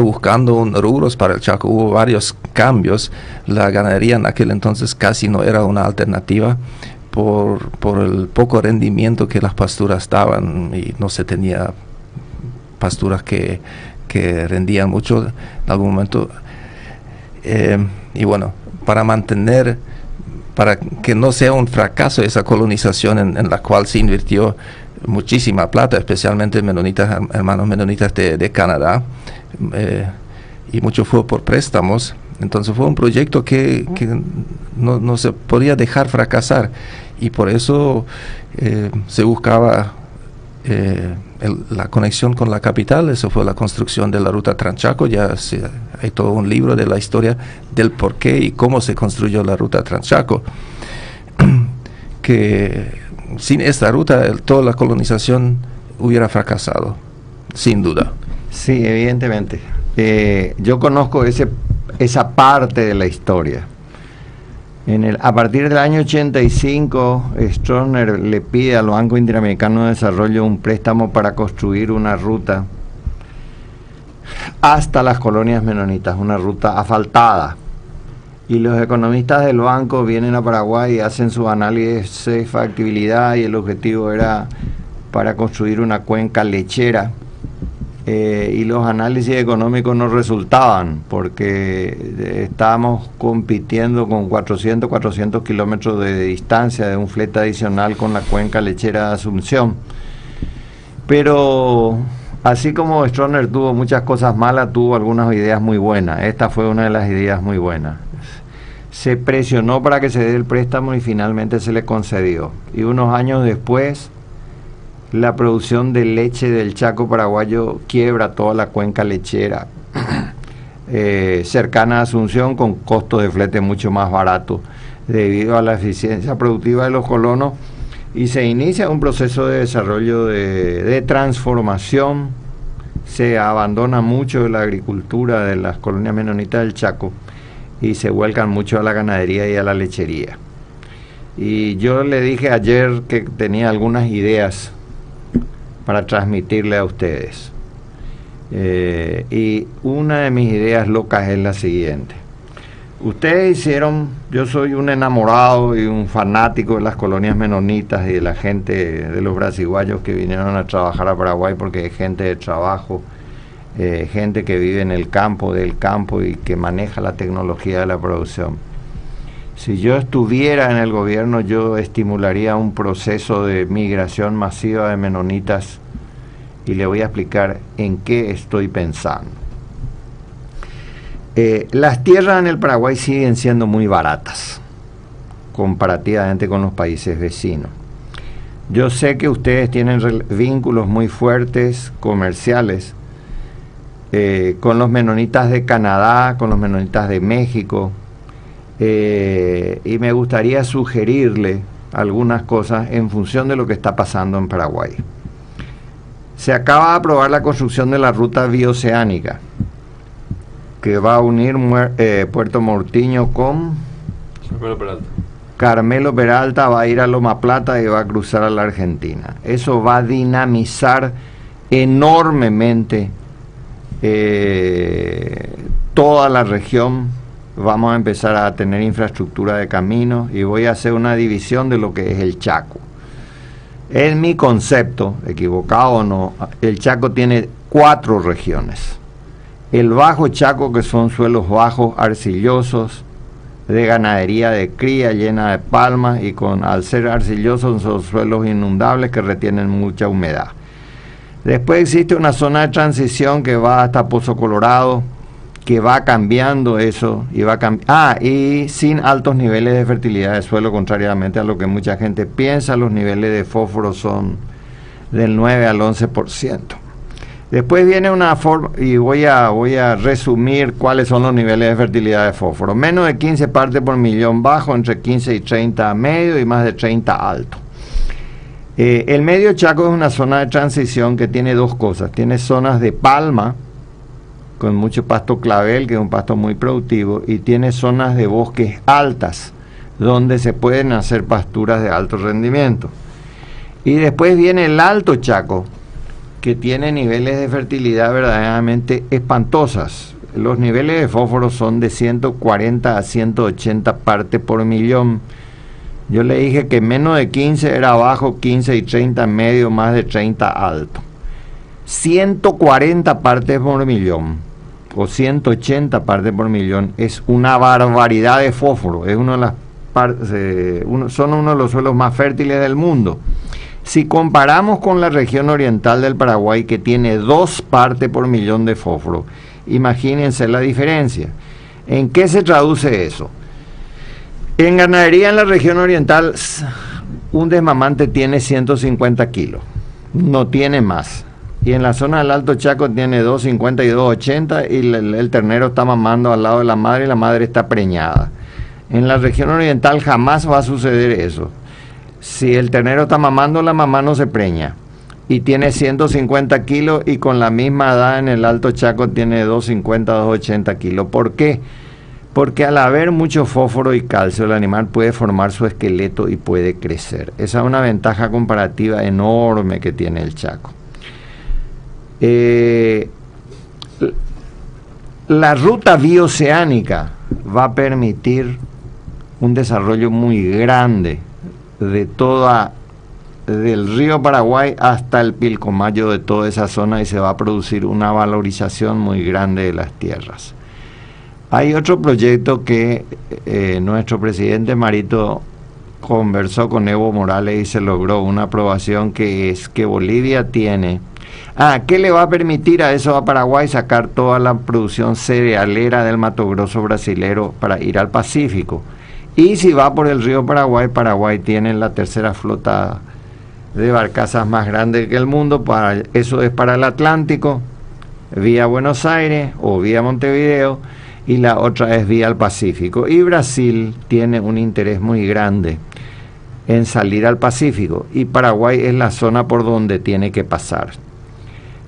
buscando rubros para el Chaco. Hubo varios cambios. La ganadería en aquel entonces casi no era una alternativa por el poco rendimiento que las pasturas daban, y no se tenía pasturas que rendían mucho en algún momento. Y bueno, para que no sea un fracaso esa colonización en la cual se invirtió muchísima plata, especialmente hermanos menonitas de Canadá, y mucho fue por préstamos. Entonces fue un proyecto que no se podía dejar fracasar, y por eso se buscaba la conexión con la capital. Eso fue la construcción de la ruta Transchaco. Hay todo un libro de la historia del por qué y cómo se construyó la ruta Transchaco, que sin esta ruta toda la colonización hubiera fracasado, sin duda. Sí, evidentemente. Yo conozco esa parte de la historia. A partir del año 85, Stroessner le pide al Banco Interamericano de Desarrollo un préstamo para construir una ruta hasta las colonias menonitas, una ruta asfaltada. Y los economistas del banco vienen a Paraguay y hacen su análisis de factibilidad, y el objetivo era para construir una cuenca lechera. Y los análisis económicos no resultaban, porque estábamos compitiendo con 400 kilómetros de distancia de un flete adicional con la cuenca lechera de Asunción. Pero así como Stroessner tuvo muchas cosas malas, tuvo algunas ideas muy buenas. Esta fue una de las ideas muy buenas. Se presionó para que se dé el préstamo y finalmente se le concedió. Y unos años después, la producción de leche del Chaco paraguayo quiebra toda la cuenca lechera cercana a Asunción, con costos de flete mucho más baratos debido a la eficiencia productiva de los colonos, y se inicia un proceso de desarrollo de transformación. Se abandona mucho de la agricultura de las colonias menonitas del Chaco y se vuelcan mucho a la ganadería y a la lechería. Y yo le dije ayer que tenía algunas ideas para transmitirle a ustedes, y una de mis ideas locas es la siguiente. Ustedes yo soy un enamorado y un fanático de las colonias menonitas y de la gente, de los brasiguayos que vinieron a trabajar a Paraguay, porque es gente de trabajo, gente que vive en el campo, del campo, y que maneja la tecnología de la producción. Si yo estuviera en el gobierno, yo estimularía un proceso de migración masiva de menonitas, y le voy a explicar en qué estoy pensando. Las tierras en el Paraguay siguen siendo muy baratas comparativamente con los países vecinos. Yo sé que ustedes tienen vínculos muy fuertes comerciales con los menonitas de Canadá, con los menonitas de México, y me gustaría sugerirle algunas cosas en función de lo que está pasando en Paraguay. Se acaba de aprobar la construcción de la ruta bioceánica, que va a unir Puerto Mortiño con Carmelo Peralta, va a ir a Loma Plata y va a cruzar a la Argentina. Eso va a dinamizar enormemente toda la región. Vamos a empezar a tener infraestructura de caminos, y voy a hacer una división de lo que es el Chaco. En mi concepto, equivocado o no, el Chaco tiene 4 regiones. El Bajo Chaco, que son suelos bajos, arcillosos, de ganadería de cría, llena de palmas, y al ser arcillosos son suelos inundables que retienen mucha humedad. Después existe una zona de transición que va hasta Pozo Colorado, que va cambiando eso, y sin altos niveles de fertilidad de suelo, contrariamente a lo que mucha gente piensa. Los niveles de fósforo son del 9 al 11%. Después viene una forma, y voy a resumir cuáles son los niveles de fertilidad de fósforo. Menos de 15 partes por millón bajo, entre 15 y 30 medio, y más de 30 alto. El Medio Chaco es una zona de transición que tiene dos cosas. Tiene zonas de palma, con mucho pasto clavel, que es un pasto muy productivo, y tiene zonas de bosques altas, donde se pueden hacer pasturas de alto rendimiento. Y después viene el Alto Chaco, que tiene niveles de fertilidad verdaderamente espantosas. Los niveles de fósforo son de 140 a 180 partes por millón. Yo le dije que menos de 15 era bajo, 15 y 30 medio, más de 30 alto. 140 partes por millón o 180 partes por millón es una barbaridad de fósforo. Es son uno de los suelos más fértiles del mundo. Si comparamos con la región oriental del Paraguay, que tiene 2 partes por millón de fósforo, imagínense la diferencia. ¿En qué se traduce eso? En ganadería en la región oriental, un desmamante tiene 150 kilos, no tiene más. Y en la zona del Alto Chaco tiene 250 y 280, y el ternero está mamando al lado de la madre y la madre está preñada. En la región oriental jamás va a suceder eso. Si el ternero está mamando, la mamá no se preña. Y tiene 150 kilos, y con la misma edad en el Alto Chaco tiene 250, 280 kilos. ¿Por qué? Porque al haber mucho fósforo y calcio, el animal puede formar su esqueleto y puede crecer. Esa es una ventaja comparativa enorme que tiene el Chaco. La ruta bioceánica va a permitir un desarrollo muy grande del río Paraguay hasta el Pilcomayo, de toda esa zona, y se va a producir una valorización muy grande de las tierras. Hay otro proyecto que nuestro presidente Marito conversó con Evo Morales y se logró una aprobación, que es que Bolivia tiene... ¿qué le va a permitir a eso a Paraguay? Sacar toda la producción cerealera del Mato Grosso brasilero para ir al Pacífico. Y si va por el río Paraguay, Paraguay tiene la tercera flota de barcazas más grande que el mundo. Eso es para el Atlántico, vía Buenos Aires o vía Montevideo, y la otra es vía el Pacífico. Y Brasil tiene un interés muy grande en salir al Pacífico, y Paraguay es la zona por donde tiene que pasar.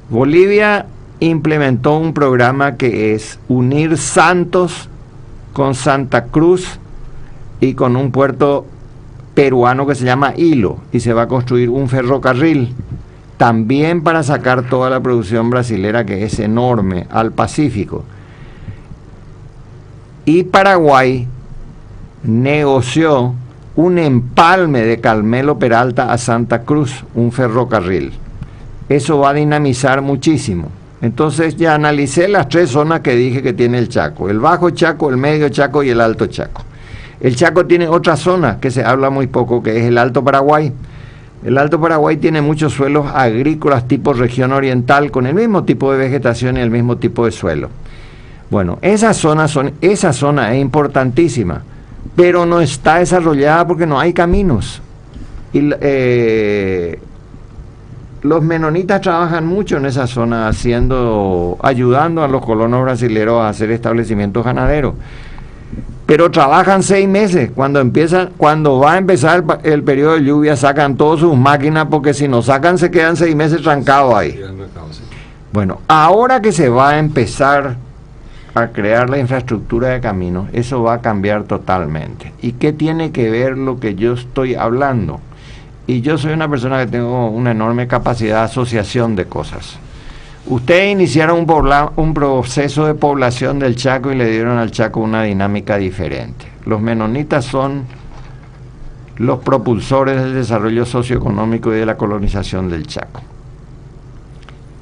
Bolivia implementó un programa que es unir Santos con Santa Cruz y con un puerto peruano que se llama Hilo, y se va a construir un ferrocarril también para sacar toda la producción brasilera, que es enorme, al Pacífico. Y Paraguay negoció un empalme de Carmelo Peralta a Santa Cruz, un ferrocarril. Eso va a dinamizar muchísimo. Entonces ya analicé las 3 zonas que dije que tiene el Chaco: el Bajo Chaco, el Medio Chaco y el Alto Chaco. El Chaco tiene otra zona que se habla muy poco, que es el Alto Paraguay. El Alto Paraguay tiene muchos suelos agrícolas tipo región oriental, con el mismo tipo de vegetación y el mismo tipo de suelo. Bueno, esa zona es importantísima, pero no está desarrollada porque no hay caminos. Y los menonitas trabajan mucho en esa zona, ayudando a los colonos brasileños a hacer establecimientos ganaderos. Pero trabajan 6 meses. Cuando va a empezar el periodo de lluvia, sacan todas sus máquinas, porque si no sacan se quedan 6 meses trancados ahí. Bueno, ahora que se va a empezar a crear la infraestructura de caminos, eso va a cambiar totalmente. ¿Y qué tiene que ver lo que yo estoy hablando? Y yo soy una persona que tengo una enorme capacidad de asociación de cosas. Ustedes iniciaron un proceso de población del Chaco y le dieron al Chaco una dinámica diferente. Los menonitas son los propulsores del desarrollo socioeconómico y de la colonización del Chaco.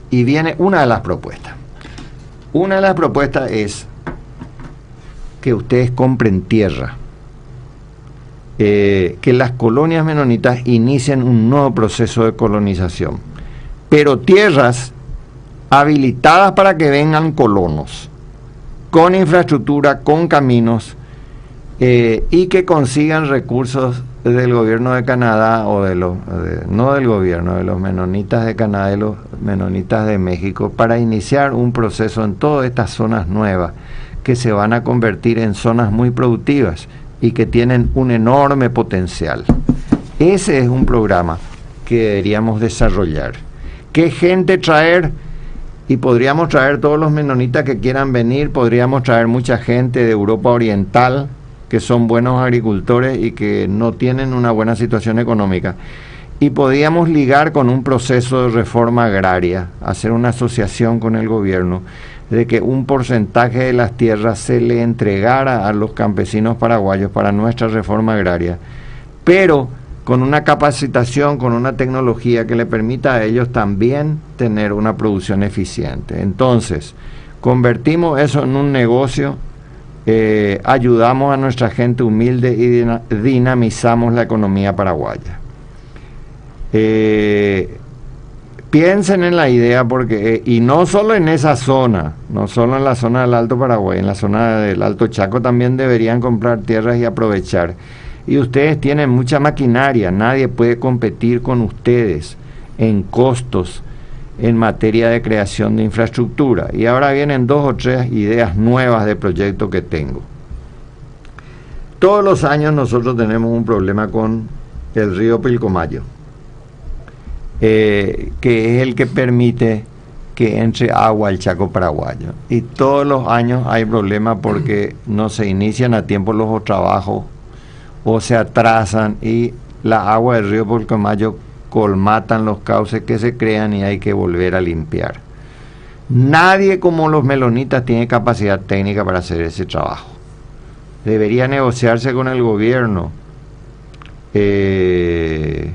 Y viene una de las propuestas. Una de las propuestas es que ustedes compren tierra, que las colonias menonitas inicien un nuevo proceso de colonización, pero tierras habilitadas para que vengan colonos, con infraestructura, con caminos, y que consigan recursos del gobierno de Canadá, o no del gobierno, de los menonitas de Canadá y los menonitas de México, para iniciar un proceso en todas estas zonas nuevas que se van a convertir en zonas muy productivas y que tienen un enorme potencial. Ese es un programa que deberíamos desarrollar. ¿Qué gente traer? Y podríamos traer todos los menonitas que quieran venir, podríamos traer mucha gente de Europa Oriental, que son buenos agricultores y que no tienen una buena situación económica. Y podríamos ligar con un proceso de reforma agraria, hacer una asociación con el gobierno, de que un porcentaje de las tierras se le entregara a los campesinos paraguayos para nuestra reforma agraria, pero con una capacitación, con una tecnología que le permita a ellos también tener una producción eficiente. Entonces, convertimos eso en un negocio, ayudamos a nuestra gente humilde y dinamizamos la economía paraguaya. Piensen en la idea, porque y no solo en esa zona, no solo en la zona del Alto Paraguay, en la zona del Alto Chaco también deberían comprar tierras y aprovechar. Y ustedes tienen mucha maquinaria, nadie puede competir con ustedes en costos en materia de creación de infraestructura. Y ahora vienen 2 o 3 ideas nuevas de proyecto que tengo. Todos los años nosotros tenemos un problema con el río Pilcomayo, que es el que permite que entre agua al Chaco paraguayo. Y todos los años hay problemas porque no se inician a tiempo los trabajos o se atrasan y la agua del río Pilcomayo colmatan los cauces que se crean y hay que volver a limpiar. Nadie como los melonitas tiene capacidad técnica para hacer ese trabajo. Debería negociarse con el gobierno que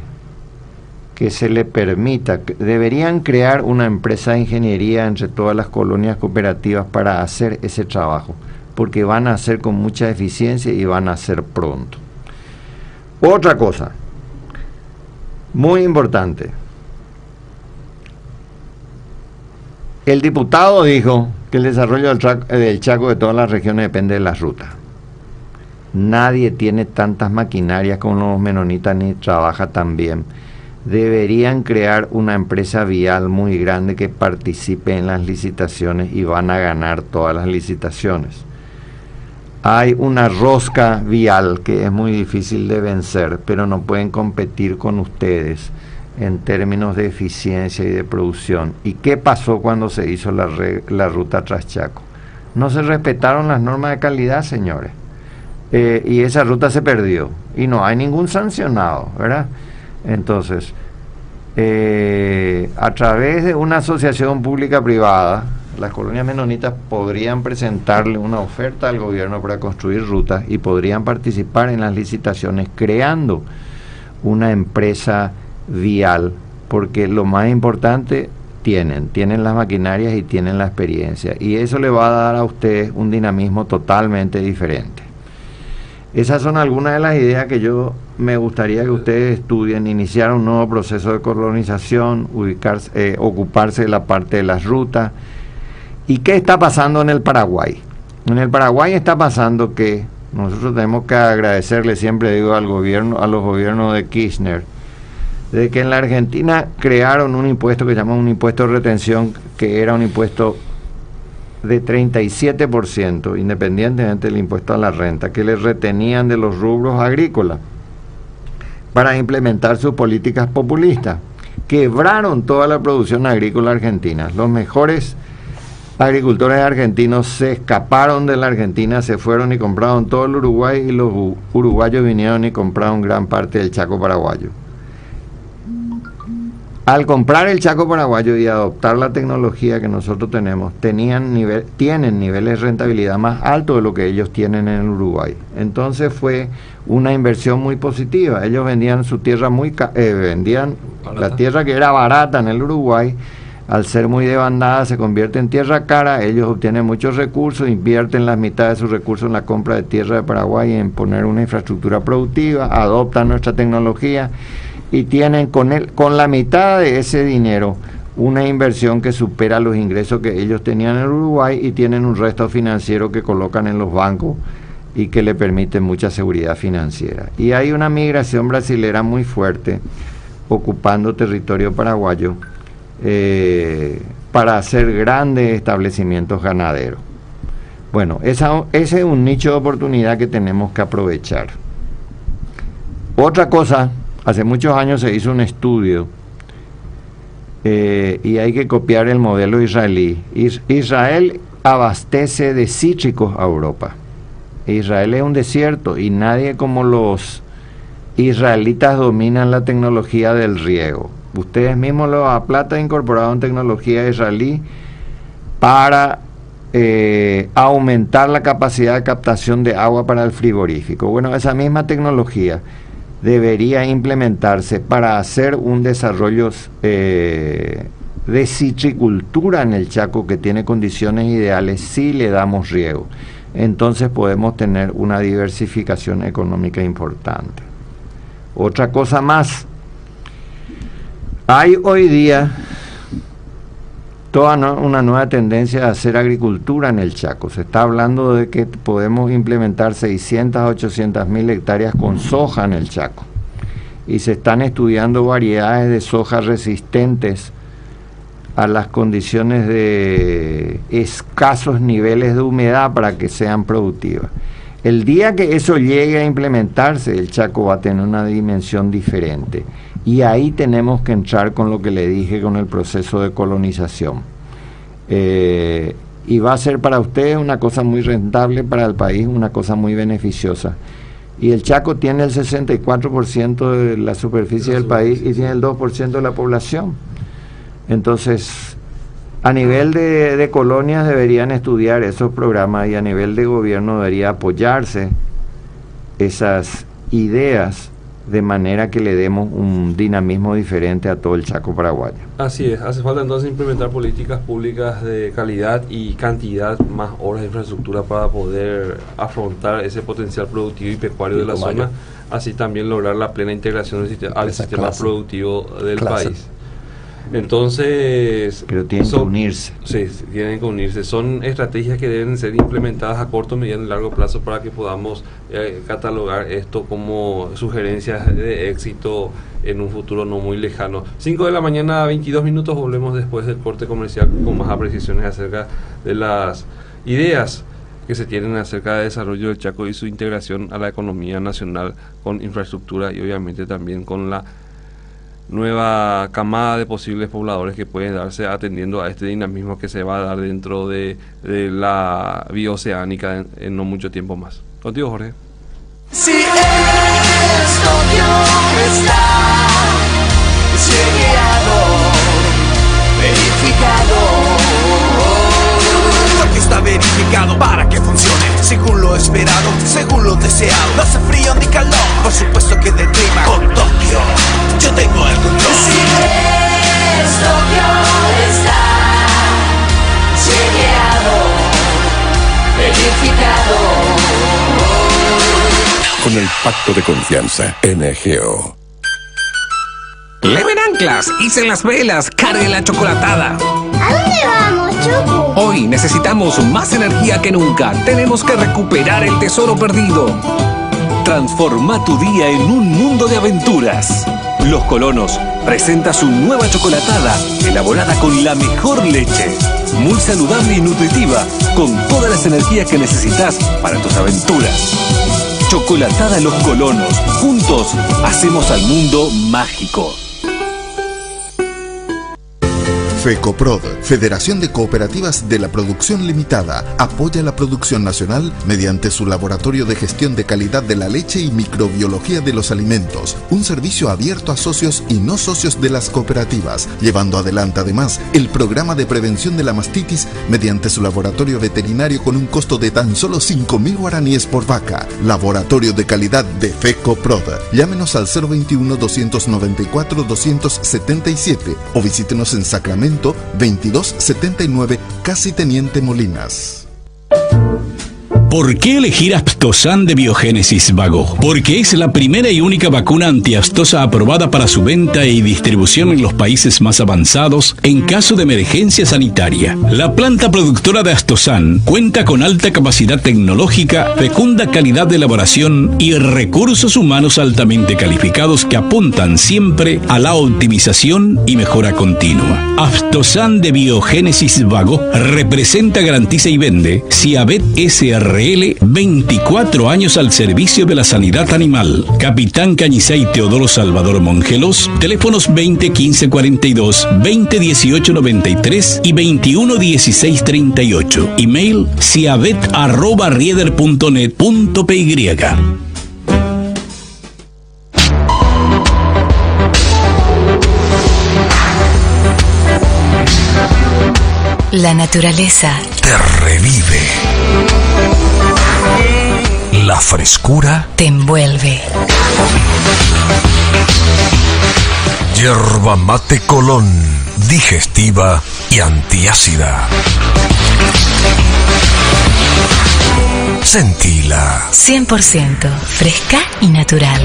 se le permita, deberían crear una empresa de ingeniería entre todas las colonias cooperativas para hacer ese trabajo, porque van a hacer con mucha eficiencia y van a hacer pronto. Otra cosa muy importante, el diputado dijo que el desarrollo del Chaco de todas las regiones depende de las rutas. Nadie tiene tantas maquinarias como los menonitas ni trabaja tan bien. Deberían crear una empresa vial muy grande que participe en las licitaciones y van a ganar todas las licitaciones. Hay una rosca vial que es muy difícil de vencer, pero no pueden competir con ustedes en términos de eficiencia y de producción. ¿Y qué pasó cuando se hizo la ruta Traschaco? No se respetaron las normas de calidad, señores. Y esa ruta se perdió y no hay ningún sancionado, ¿verdad? Entonces, a través de una asociación pública-privada, las colonias menonitas podrían presentarle una oferta al gobierno para construir rutas y podrían participar en las licitaciones creando una empresa vial, porque lo más importante, tienen las maquinarias y tienen la experiencia, y eso le va a dar a ustedes un dinamismo totalmente diferente. Esas son algunas de las ideas que yo me gustaría que ustedes estudien: iniciar un nuevo proceso de colonización, ocuparse de la parte de las rutas. ¿Y qué está pasando en el Paraguay? En el Paraguay está pasando que nosotros tenemos que agradecerle, siempre digo, a los gobiernos de Kirchner, de que en la Argentina crearon un impuesto que se llama un impuesto de retención, que era un impuesto de 37%, independientemente del impuesto a la renta, que le retenían de los rubros agrícolas para implementar sus políticas populistas. Quebraron toda la producción agrícola argentina. Los mejores agricultores argentinos se escaparon de la Argentina, se fueron y compraron todo el Uruguay, y los uruguayos vinieron y compraron gran parte del Chaco paraguayo. Al comprar el Chaco paraguayo y adoptar la tecnología que nosotros tenemos, tienen niveles de rentabilidad más altos de lo que ellos tienen en el Uruguay. Entonces fue una inversión muy positiva. Ellos vendían su tierra vendían la tierra que era barata en el Uruguay. Al ser muy demandada se convierte en tierra cara. Ellos obtienen muchos recursos, invierten la mitad de sus recursos en la compra de tierra de Paraguay y en poner una infraestructura productiva, adoptan nuestra tecnología y tienen con la mitad de ese dinero una inversión que supera los ingresos que ellos tenían en el Uruguay, y tienen un resto financiero que colocan en los bancos y que le permite mucha seguridad financiera. Y hay una migración brasilera muy fuerte ocupando territorio paraguayo para hacer grandes establecimientos ganaderos. Bueno, ese es un nicho de oportunidad que tenemos que aprovechar. Otra cosa Hace muchos años se hizo un estudio y hay que copiar el modelo israelí. Israel abastece de cítricos a Europa. Israel es un desierto y nadie como los israelitas dominan la tecnología del riego. Ustedes mismos, La Plata, incorporaron tecnología israelí para aumentar la capacidad de captación de agua para el frigorífico. Bueno, esa misma tecnología debería implementarse para hacer un desarrollo de citricultura en el Chaco que tiene condiciones ideales si le damos riego. Entonces podemos tener una diversificación económica importante. Otra cosa más, hay hoy día toda una nueva tendencia a hacer agricultura en el Chaco. Se está hablando de que podemos implementar 600 a 800 mil hectáreas con soja en el Chaco. Y se están estudiando variedades de soja resistentes a las condiciones de escasos niveles de humedad para que sean productivas. El día que eso llegue a implementarse, el Chaco va a tener una dimensión diferente. Y ahí tenemos que entrar con lo que le dije, con el proceso de colonización. Y va a ser para ustedes una cosa muy rentable, para el país una cosa muy beneficiosa. Y el Chaco tiene el 64% de la superficie del país y tiene el 2% de la población. Entonces, a nivel de colonias deberían estudiar esos programas y a nivel de gobierno debería apoyarse esas ideas de manera que le demos un dinamismo diferente a todo el Chaco paraguayo. Así es, hace falta entonces implementar políticas públicas de calidad y cantidad, más horas de infraestructura para poder afrontar ese potencial productivo y pecuario de la zona, así también lograr la plena integración al sistema productivo del país. Entonces, pero tienen que unirse. Sí, tienen que unirse. Son estrategias que deben ser implementadas a corto, mediano y largo plazo para que podamos catalogar esto como sugerencias de éxito en un futuro no muy lejano. 5 de la mañana, 22 minutos, volvemos después del corte comercial con más apreciaciones acerca de las ideas que se tienen acerca del desarrollo del Chaco y su integración a la economía nacional con infraestructura y obviamente también con la nueva camada de posibles pobladores que pueden darse atendiendo a este dinamismo que se va a dar dentro de la bioceánica en no mucho tiempo más. Contigo, Jorge. Si esto está chequeado, verificado, porque está verificado para que funcione según lo esperado, según lo deseado. No hace frío ni calor, por supuesto que del clima con Tokio yo tengo el control. Si Tokio está chequeado, verificado. Con el pacto de confianza, NGO. Leven anclas, hicen las velas, cargue la chocolatada. ¿A dónde vamos, Choco? Hoy necesitamos más energía que nunca. Tenemos que recuperar el tesoro perdido. Transforma tu día en un mundo de aventuras. Los Colonos presenta su nueva chocolatada, elaborada con la mejor leche. Muy saludable y nutritiva, con todas las energías que necesitas para tus aventuras. Chocolatada Los Colonos. Juntos hacemos al mundo mágico. FECOPROD, Federación de Cooperativas de la Producción Limitada, apoya la producción nacional mediante su Laboratorio de Gestión de Calidad de la Leche y Microbiología de los Alimentos, un servicio abierto a socios y no socios de las cooperativas, llevando adelante además el programa de prevención de la mastitis mediante su laboratorio veterinario con un costo de tan solo 5.000 guaraníes por vaca. Laboratorio de Calidad de FECOPROD. Llámenos al 021-294-277 o visítenos en Sacramento 2279, Casi Teniente Molinas. ¿Por qué elegir Aftosan de Biogénesis Vago? Porque es la primera y única vacuna antiaftosa aprobada para su venta y distribución en los países más avanzados en caso de emergencia sanitaria. La planta productora de Aftosan cuenta con alta capacidad tecnológica, fecunda calidad de elaboración y recursos humanos altamente calificados que apuntan siempre a la optimización y mejora continua. Aftosan de Biogénesis Vago representa, garantiza y vende Ciavet SR SRL, 24 años al servicio de la sanidad animal. Capitán Cañizey Teodoro Salvador Mongelos, teléfonos 20 15 42, 20 18 93 y 21 16 38. Email ciavet@rieder.net.py. La naturaleza te revive. La frescura te envuelve. Yerba Mate Colón, digestiva y antiácida. Sentila. 100% fresca y natural.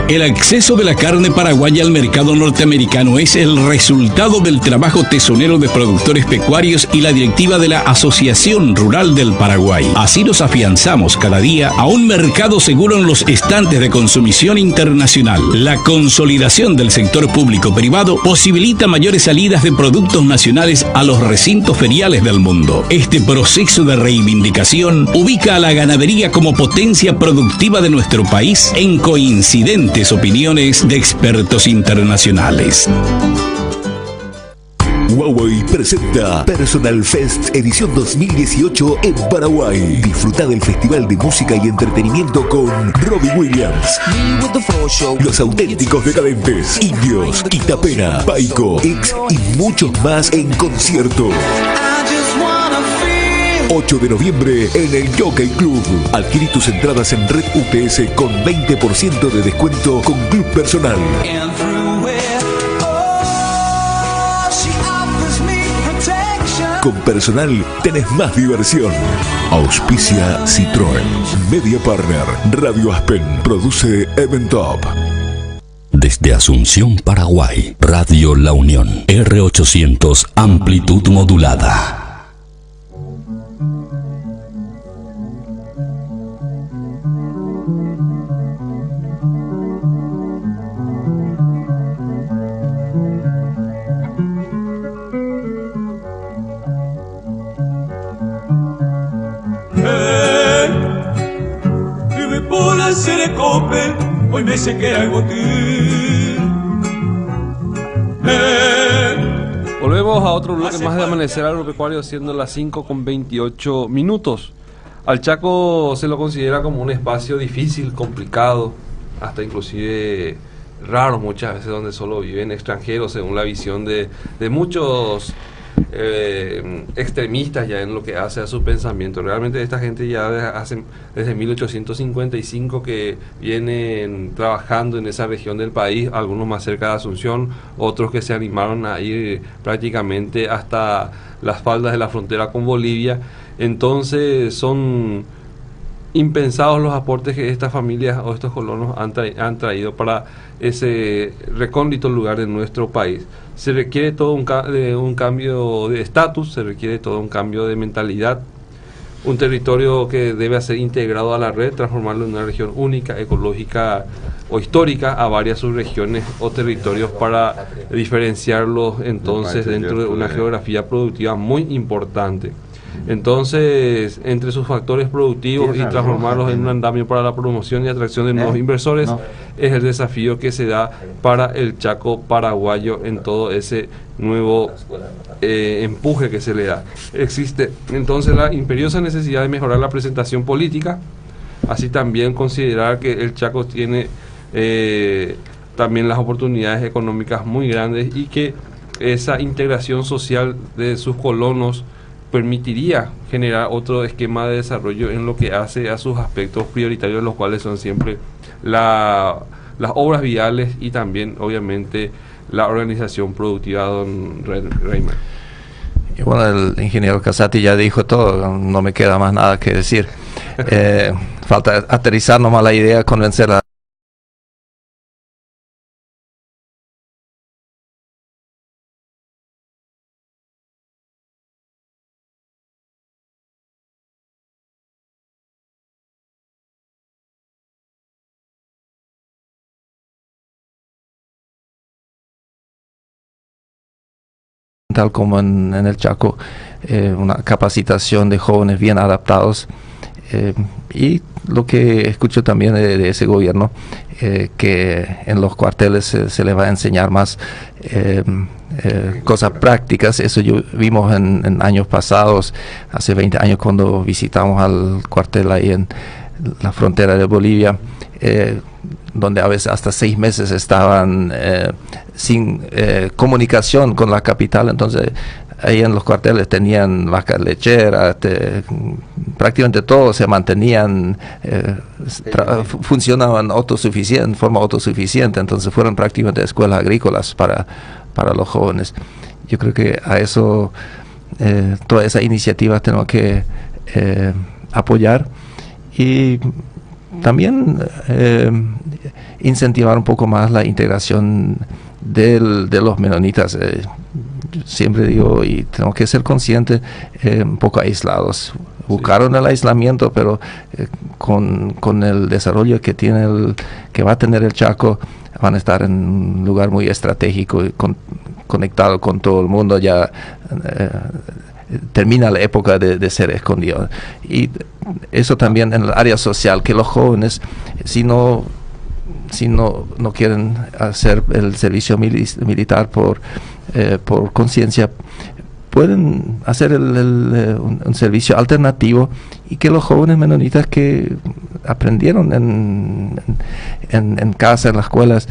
El acceso de la carne paraguaya al mercado norteamericano es el resultado del trabajo tesonero de productores pecuarios y la directiva de la Asociación Rural del Paraguay. Así nos afianzamos cada día a un mercado seguro en los estantes de consumición internacional. La consolidación del sector público-privado posibilita mayores salidas de productos nacionales a los recintos feriales del mundo. Este proceso de reivindicación ubica a la ganadería como potencia productiva de nuestro país en coincidente opiniones de expertos internacionales. Huawei presenta Personal Fest edición 2018 en Paraguay. Disfruta del festival de música y entretenimiento con Robbie Williams, Los Auténticos Decadentes, Indios, Quitapena, Paico, X y muchos más en concierto. 8 de noviembre en el Jockey Club. Adquirí tus entradas en Red UTS con 20% de descuento con Club Personal. Con Personal tenés más diversión. Auspicia Citroën. Media Partner. Radio Aspen. Produce Eventop. Desde Asunción, Paraguay. Radio La Unión. R800 amplitud modulada. Hoy me se queda el botín. Volvemos a otro bloque más de Amanecer Agropecuario, siendo las 5:28. Al Chaco se lo considera como un espacio difícil, complicado, hasta inclusive raro muchas veces, donde solo viven extranjeros, según la visión de muchos extremistas ya en lo que hace a su pensamiento. Realmente esta gente ya desde 1855 que vienen trabajando en esa región del país, algunos más cerca de Asunción, otros que se animaron a ir prácticamente hasta las faldas de la frontera con Bolivia. Entonces son impensados los aportes que estas familias o estos colonos han traído para ese recóndito lugar de nuestro país. Se requiere todo un cambio de estatus, se requiere todo un cambio de mentalidad, un territorio que debe ser integrado a la red, transformarlo en una región única, ecológica o histórica, a varias subregiones o territorios para diferenciarlos entonces dentro de una geografía productiva muy importante. Entonces, entre sus factores productivos y transformarlos en un andamio para la promoción y atracción de nuevos inversores es el desafío que se da para el Chaco paraguayo en todo ese nuevo empuje que se le da. Existe entonces la imperiosa necesidad de mejorar la presentación política, así también considerar que el Chaco tiene también las oportunidades económicas muy grandes y que esa integración social de sus colonos permitiría generar otro esquema de desarrollo en lo que hace a sus aspectos prioritarios, los cuales son siempre las obras viales y también obviamente la organización productiva, don Reimer. Y bueno, el ingeniero Casati ya dijo todo, no me queda más nada que decir. Falta aterrizar nomás la idea, convencer a tal como en el Chaco, una capacitación de jóvenes bien adaptados. Y lo que escucho también de ese gobierno, que en los cuarteles se le va a enseñar más cosas prácticas. Eso vimos en años pasados, hace 20 años cuando visitamos al cuartel ahí en la frontera de Bolivia, donde a veces hasta 6 meses estaban sin comunicación con la capital. Entonces ahí en los cuarteles tenían vacas lecheras, prácticamente todos se mantenían, funcionaban en forma autosuficiente. Entonces fueron prácticamente escuelas agrícolas para los jóvenes. Yo creo que a eso, todas esas iniciativas tenemos que apoyar, y también incentivar un poco más la integración de los menonitas. Siempre digo, y tenemos que ser conscientes, un poco aislados. Buscaron el aislamiento, pero con el desarrollo que va a tener el Chaco, van a estar en un lugar muy estratégico y conectado con todo el mundo. Ya termina la época de ser escondido. Y eso también en el área social, que los jóvenes, si no quieren hacer el servicio militar por conciencia, pueden hacer un servicio alternativo, y que los jóvenes menonitas que aprendieron en casa, en las escuelas,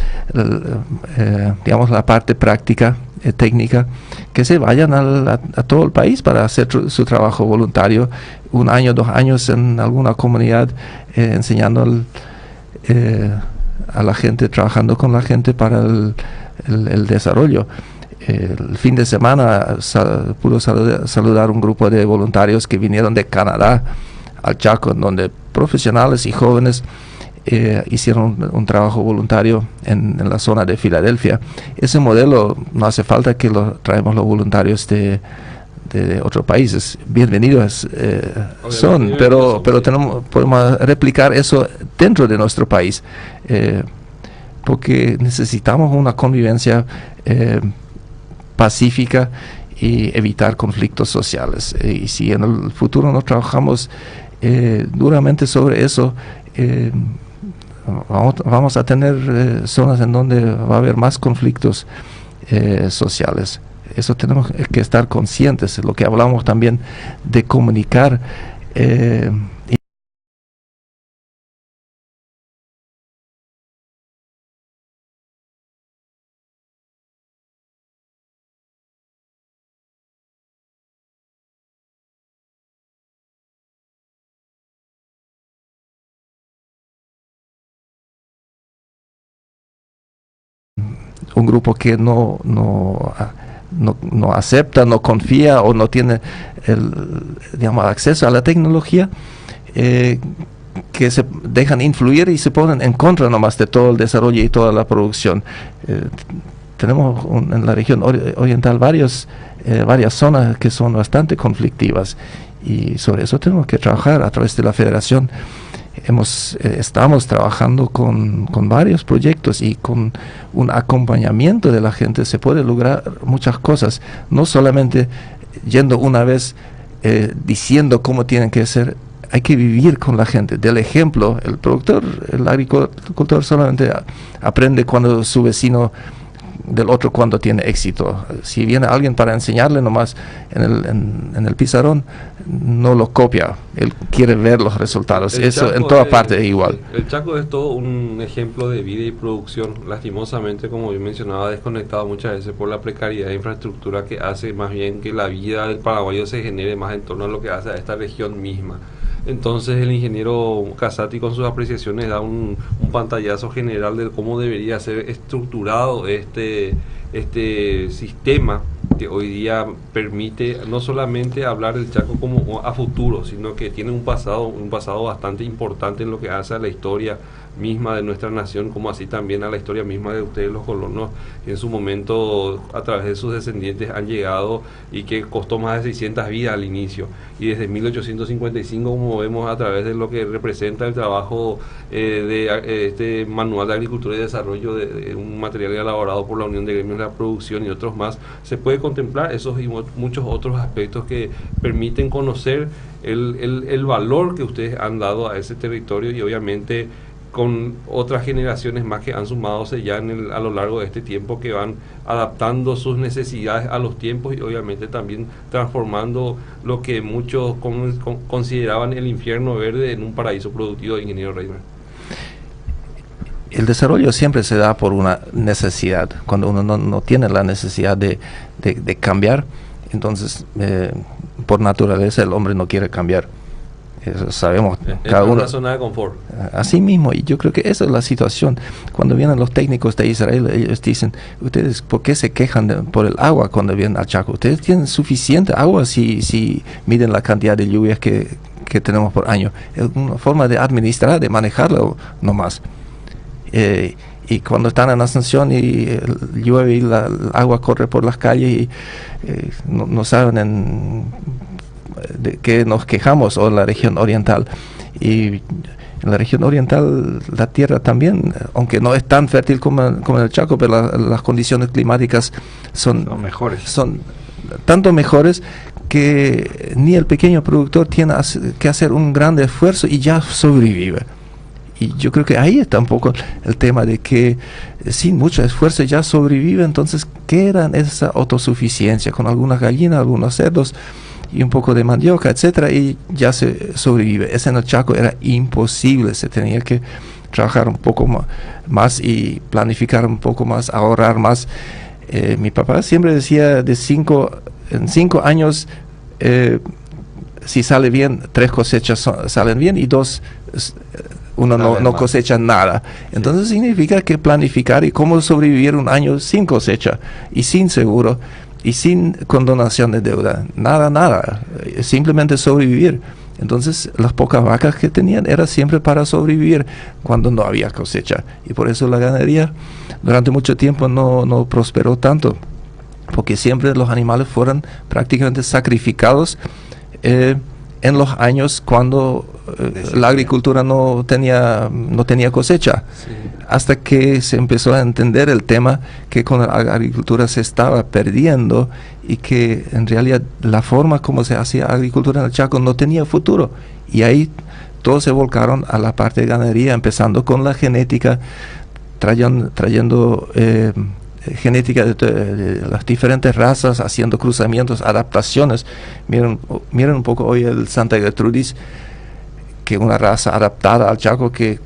digamos, la parte práctica, técnica, que se vayan a todo el país para hacer su trabajo voluntario, 1 año, 2 años en alguna comunidad, enseñando a la gente, trabajando con la gente para el desarrollo. El fin de semana pudo saludar un grupo de voluntarios que vinieron de Canadá al Chaco, donde profesionales y jóvenes hicieron un trabajo voluntario en la zona de Filadelfia. Ese modelo no hace falta que lo traemos los voluntarios de otros países. Bienvenidos son, pero podemos replicar eso dentro de nuestro país, porque necesitamos una convivencia pacífica y evitar conflictos sociales. Y si en el futuro no trabajamos duramente sobre eso, vamos a tener zonas en donde va a haber más conflictos sociales. Eso tenemos que estar conscientes. Lo que hablamos también de comunicar. Un grupo que no acepta, no confía o no tiene acceso a la tecnología, que se dejan influir y se ponen en contra nomás de todo el desarrollo y toda la producción. Tenemos en la región oriental varias zonas que son bastante conflictivas, y sobre eso tenemos que trabajar a través de la federación. Estamos trabajando con varios proyectos, y con un acompañamiento de la gente se puede lograr muchas cosas, no solamente yendo una vez diciendo cómo tienen que ser. Hay que vivir con la gente, del ejemplo. El agricultor solamente aprende cuando su vecino del otro cuando tiene éxito. Si viene alguien para enseñarle nomás en el pizarrón, no lo copia. Él quiere ver los resultados. Eso en toda parte es igual. El Chaco es todo un ejemplo de vida y producción. Lastimosamente, como yo mencionaba, desconectado muchas veces por la precariedad de infraestructura, que hace más bien que la vida del paraguayo se genere más en torno a lo que hace a esta región misma. Entonces el ingeniero Casati, con sus apreciaciones, da un pantallazo general de cómo debería ser estructurado este sistema que hoy día permite no solamente hablar del Chaco como a futuro, sino que tiene un pasado bastante importante en lo que hace a la historia misma de nuestra nación, como así también a la historia misma de ustedes los colonos, que en su momento a través de sus descendientes han llegado y que costó más de 600 vidas al inicio, y desde 1855, como vemos a través de lo que representa el trabajo de este manual de agricultura y desarrollo de un material elaborado por la Unión de Gremios de la Producción y otros más, se puede contemplar esos y muchos otros aspectos que permiten conocer el valor que ustedes han dado a ese territorio, y obviamente con otras generaciones más que han sumadose ya a lo largo de este tiempo, que van adaptando sus necesidades a los tiempos y obviamente también transformando lo que muchos consideraban el infierno verde en un paraíso productivo, ingeniero Reimer. El desarrollo siempre se da por una necesidad. Cuando uno no tiene la necesidad de cambiar, entonces por naturaleza el hombre no quiere cambiar. Eso sabemos, cada uno. Es una zona de confort. Así mismo, y yo creo que esa es la situación. Cuando vienen los técnicos de Israel, ellos dicen, ustedes, ¿por qué se quejan por el agua cuando vienen al Chaco? Ustedes tienen suficiente agua si miden la cantidad de lluvias que tenemos por año. Es una forma de administrar, de manejarlo nomás. Y cuando están en Asunción y llueve y el agua corre por las calles y no saben de qué nos quejamos, o la región oriental. Y en la región oriental la tierra también, aunque no es tan fértil como en el Chaco, pero las condiciones climáticas son mejores. Son tanto mejores que ni el pequeño productor tiene que hacer un gran esfuerzo y ya sobrevive. Y yo creo que ahí está un poco el tema de que sin mucho esfuerzo ya sobrevive. Entonces, ¿qué era esa autosuficiencia? Con algunas gallinas, algunos cerdos y un poco de mandioca, etcétera, y ya se sobrevive. Ese en el Chaco era imposible, se tenía que trabajar un poco más y planificar un poco más, ahorrar más. Mi papá siempre decía en 5 años, si sale bien, 3 cosechas salen bien y 2 uno no cosecha nada. Entonces significa que planificar y cómo sobrevivir un año sin cosecha y sin seguro y sin condonación de deuda, nada, simplemente sobrevivir. Entonces las pocas vacas que tenían era siempre para sobrevivir cuando no había cosecha, y por eso la ganadería durante mucho tiempo no prosperó tanto, porque siempre los animales fueron prácticamente sacrificados en los años cuando la agricultura no tenía cosecha, sí. Hasta que se empezó a entender el tema que con la agricultura se estaba perdiendo y que en realidad la forma como se hacía agricultura en el Chaco no tenía futuro, y ahí todos se volcaron a la parte de ganadería, empezando con la genética, trayendo genética de las diferentes razas, haciendo cruzamientos, adaptaciones. Miren un poco hoy el Santa Gertrudis, que una raza adaptada al Chaco, que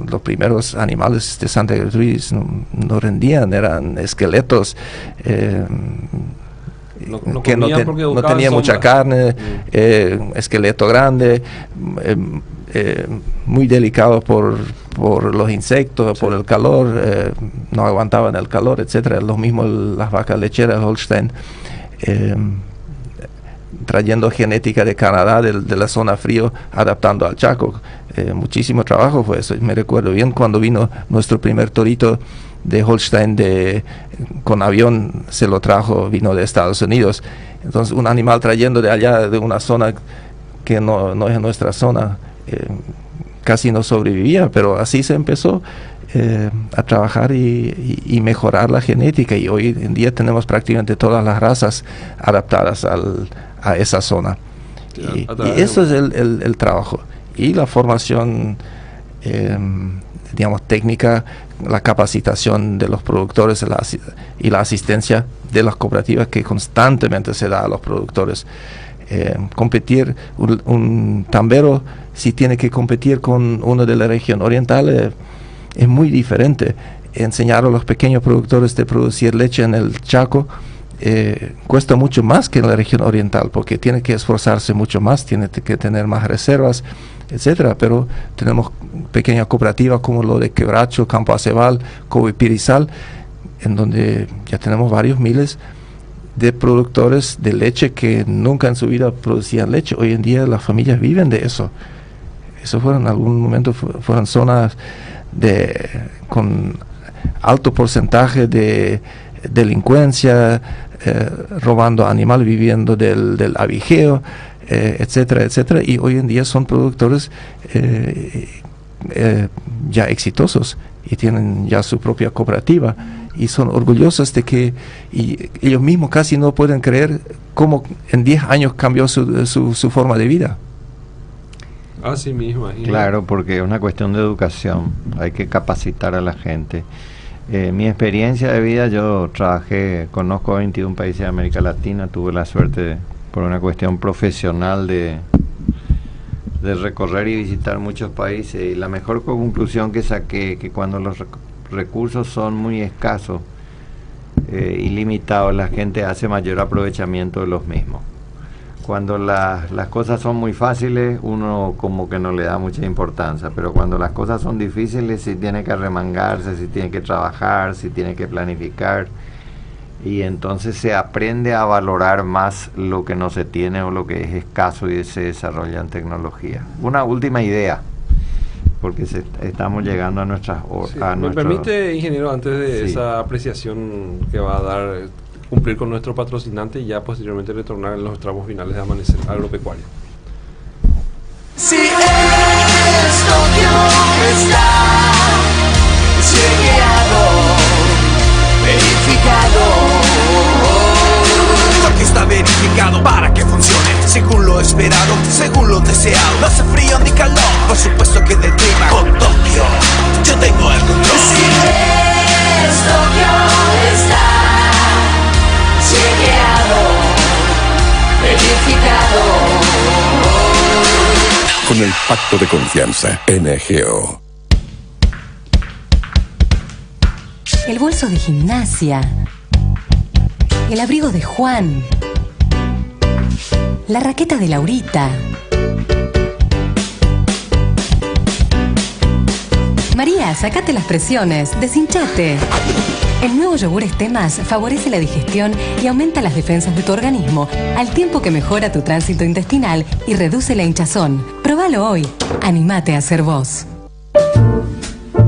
los primeros animales de Santa Gertrudis no rendían, eran esqueletos que no tenía mucha carne, esqueleto grande, muy delicado por los insectos, sí. Por el calor, no aguantaban el calor, etcétera. Lo mismo las vacas lecheras Holstein, trayendo genética de Canadá, de la zona frío, adaptando al Chaco. Muchísimo trabajo fue eso. Me recuerdo bien cuando vino nuestro primer torito de Holstein con avión, se lo vino de Estados Unidos. Entonces un animal trayendo de allá, de una zona que no es nuestra zona, casi no sobrevivía, pero así se empezó a trabajar y mejorar la genética, y hoy en día tenemos prácticamente todas las razas adaptadas a esa zona. Y eso es el trabajo y la formación, digamos, técnica, la capacitación de los productores y la asistencia de las cooperativas que constantemente se da a los productores. Competir, un tambero, si tiene que competir con uno de la región oriental, es muy diferente. Enseñar a los pequeños productores de producir leche en el Chaco cuesta mucho más que en la región oriental, porque tiene que esforzarse mucho más, tiene que tener más reservas, etcétera. Pero tenemos pequeñas cooperativas como lo de Quebracho, Campo Acebal, Covipirizal, en donde ya tenemos varios miles de productores de leche que nunca en su vida producían leche. Hoy en día las familias viven de eso. Eso fueron en algún momento fueron zonas con alto porcentaje de delincuencia, robando animales, viviendo del avijeo, etcétera, etcétera, y hoy en día son productores ya exitosos y tienen ya su propia cooperativa y son orgullosos de que ellos mismos casi no pueden creer cómo en 10 años cambió su forma de vida. Así mismo. Claro, porque es una cuestión de educación, hay que capacitar a la gente. Mi experiencia de vida, yo conozco 21 países de América Latina, tuve la suerte por una cuestión profesional de recorrer y visitar muchos países, y la mejor conclusión que saqué que cuando los recursos son muy escasos y limitados, la gente hace mayor aprovechamiento de los mismos. Cuando las cosas son muy fáciles, uno como que no le da mucha importancia, pero cuando las cosas son difíciles, sí tiene que arremangarse, sí tiene que trabajar, sí tiene que planificar, y entonces se aprende a valorar más lo que no se tiene o lo que es escaso y se desarrolla en tecnología. Una última idea, porque estamos llegando a nuestras horas. ¿Me permite, ingeniero, antes de esa apreciación que va a dar, cumplir con nuestro patrocinante y ya posteriormente retornar en los tramos finales de Amanecer Agropecuario? Si esto está chequeado, verificado, porque está verificado para que funcione según lo esperado, según lo deseado. No hace frío ni calor, por supuesto que del clima con Tokio yo tengo el control. Si esto está chequeado, verificado, con el pacto de confianza NGO. El bolso de gimnasia, el abrigo de Juan, la raqueta de Laurita, María, sacate las presiones, deshinchate. El nuevo yogur Estemas favorece la digestión y aumenta las defensas de tu organismo, al tiempo que mejora tu tránsito intestinal y reduce la hinchazón. Probalo hoy. Animate a ser vos.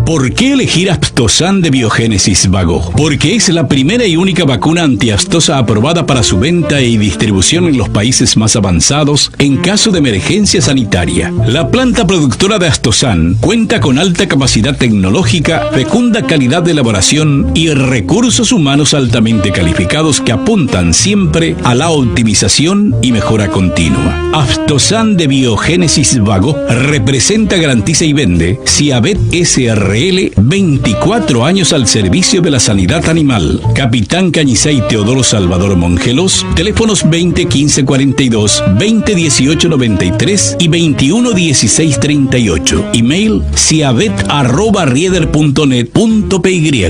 ¿Por qué elegir Aftosan de Biogénesis Vago? Porque es la primera y única vacuna antiaftosa aprobada para su venta y distribución en los países más avanzados en caso de emergencia sanitaria. La planta productora de Aftosan cuenta con alta capacidad tecnológica, fecunda calidad de elaboración y recursos humanos altamente calificados que apuntan siempre a la optimización y mejora continua. Aftosan de Biogénesis Vago representa, garantiza y vende Ciavet SRL, 24 años al servicio de la sanidad animal. Capitán Cañizay Teodoro Salvador Mongelos, teléfonos 20 15 42, 20 18 93 y 21 16 38. Email ciavet@rieder.net.py.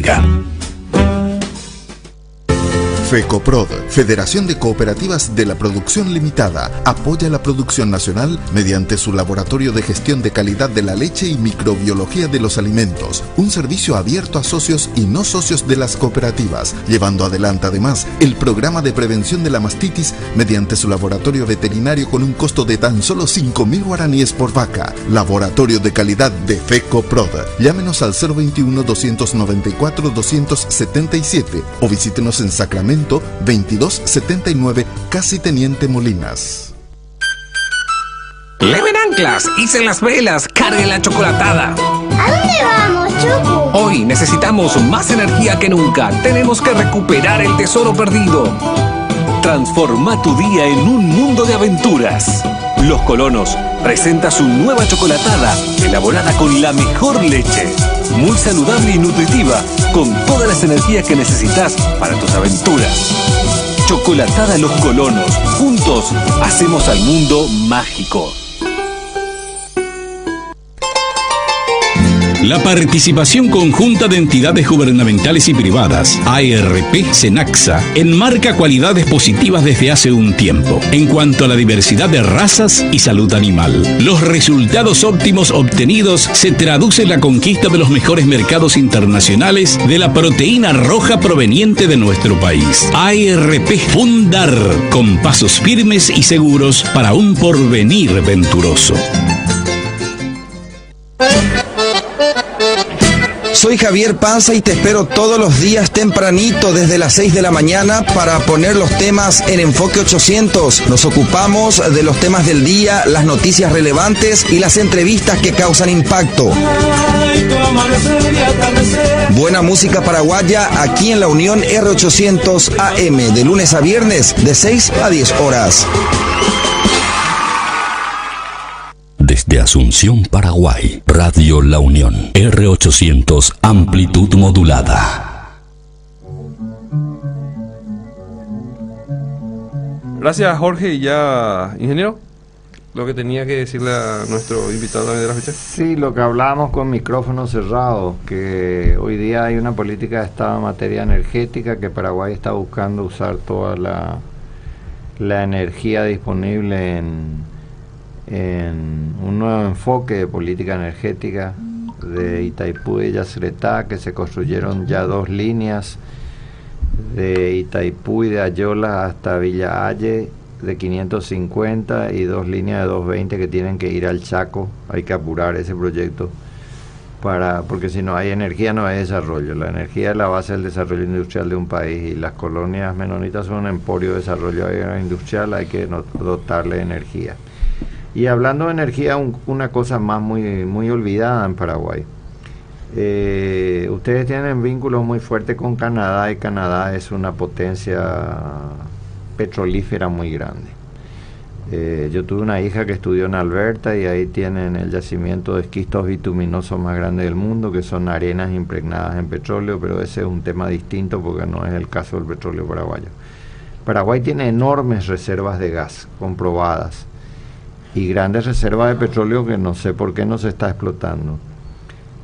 FECOPROD, Federación de Cooperativas de la Producción Limitada, apoya la producción nacional mediante su Laboratorio de Gestión de Calidad de la Leche y Microbiología de los Alimentos, un servicio abierto a socios y no socios de las cooperativas, llevando adelante además el programa de prevención de la mastitis mediante su laboratorio veterinario con un costo de tan solo 5.000 guaraníes por vaca. Laboratorio de Calidad de FECOPROD. Llámenos al 021-294-277 o visítenos en Sacramento 2279, Casi Teniente Molinas. Leven anclas, hicen las velas, carguen la chocolatada. ¿A dónde vamos, Choco? Hoy necesitamos más energía que nunca. Tenemos que recuperar el tesoro perdido. Transforma tu día en un mundo de aventuras. Los Colonos presenta su nueva chocolatada, elaborada con la mejor leche. Muy saludable y nutritiva, con todas las energías que necesitas para tus aventuras. Chocolatada Los Colonos. Juntos hacemos al mundo mágico. La participación conjunta de entidades gubernamentales y privadas, ARP, Cenaxa, enmarca cualidades positivas desde hace un tiempo, en cuanto a la diversidad de razas y salud animal. Los resultados óptimos obtenidos se traducen en la conquista de los mejores mercados internacionales de la proteína roja proveniente de nuestro país. ARP Fundar, con pasos firmes y seguros para un porvenir venturoso. Soy Javier Panza y te espero todos los días tempranito desde las 6 de la mañana para poner los temas en Enfoque 800. Nos ocupamos de los temas del día, las noticias relevantes y las entrevistas que causan impacto. Buena música paraguaya aquí en la Unión R800 AM, de lunes a viernes, de 6 a 10 horas. Desde Asunción, Paraguay, Radio La Unión, R800, amplitud modulada. Gracias, Jorge. Y ya, ingeniero, lo que tenía que decirle a nuestro invitado de la fecha. Sí, lo que hablábamos con micrófono cerrado, que hoy día hay una política de Estado en materia energética, que Paraguay está buscando usar toda la energía disponible en un nuevo enfoque de política energética de Itaipú y Yacyretá, que se construyeron ya 2 líneas de Itaipú y de Ayola hasta Villa Halle de 550 y 2 líneas de 220 que tienen que ir al Chaco. Hay que apurar ese proyecto porque si no hay energía no hay desarrollo. La energía es la base del desarrollo industrial de un país y las colonias menonitas son un emporio de desarrollo industrial, hay que dotarle de energía. Y hablando de energía, una cosa más muy olvidada en Paraguay. Ustedes tienen vínculos muy fuertes con Canadá y Canadá es una potencia petrolífera muy grande. Yo tuve una hija que estudió en Alberta y ahí tienen el yacimiento de esquistos bituminosos más grande del mundo, que son arenas impregnadas en petróleo, pero ese es un tema distinto porque no es el caso del petróleo paraguayo. Paraguay tiene enormes reservas de gas comprobadas y grandes reservas de petróleo que no sé por qué no se está explotando.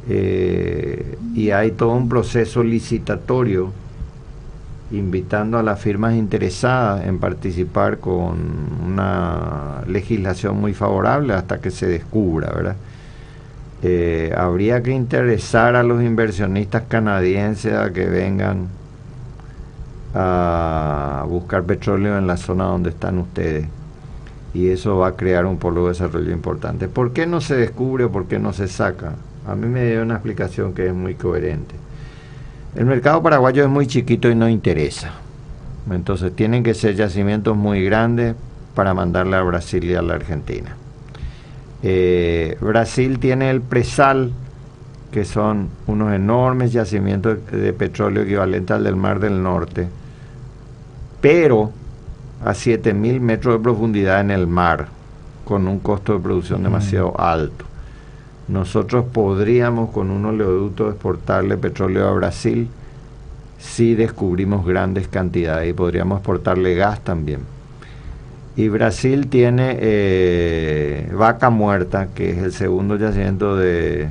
Y hay todo un proceso licitatorio invitando a las firmas interesadas en participar con una legislación muy favorable hasta que se descubra, ¿verdad? Habría que interesar a los inversionistas canadienses a que vengan a buscar petróleo en la zona donde están ustedes. Y eso va a crear un polo de desarrollo importante. ¿Por qué no se descubre o por qué no se saca? A mí me dio una explicación que es muy coherente. El mercado paraguayo es muy chiquito y no interesa. Entonces tienen que ser yacimientos muy grandes para mandarle a Brasil y a la Argentina. Brasil tiene el presal, que son unos enormes yacimientos de petróleo equivalentes al del Mar del Norte, pero a 7.000 metros de profundidad en el mar, con un costo de producción demasiado alto. Nosotros podríamos con un oleoducto exportarle petróleo a Brasil si descubrimos grandes cantidades, y podríamos exportarle gas también. Y Brasil tiene Vaca Muerta, que es el segundo yacimiento de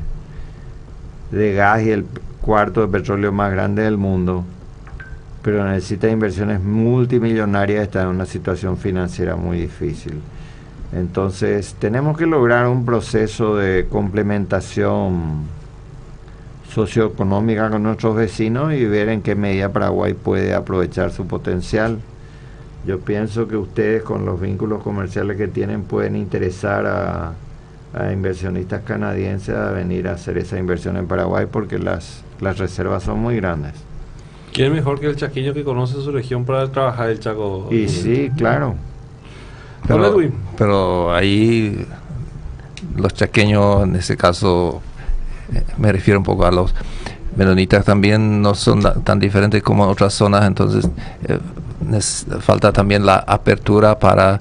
gas y el cuarto de petróleo más grande del mundo, pero necesita inversiones multimillonarias, está en una situación financiera muy difícil. Entonces tenemos que lograr un proceso de complementación socioeconómica con nuestros vecinos y ver en qué medida Paraguay puede aprovechar su potencial. Yo pienso que ustedes, con los vínculos comerciales que tienen, pueden interesar a inversionistas canadienses a venir a hacer esa inversión en Paraguay, porque las reservas son muy grandes. ¿Quién mejor que el chaqueño que conoce su región para trabajar el Chaco? Y sí, claro. Pero ahí los chaqueños, en ese caso, me refiero un poco a los menonitas, también no son tan diferentes como en otras zonas, entonces falta también la apertura para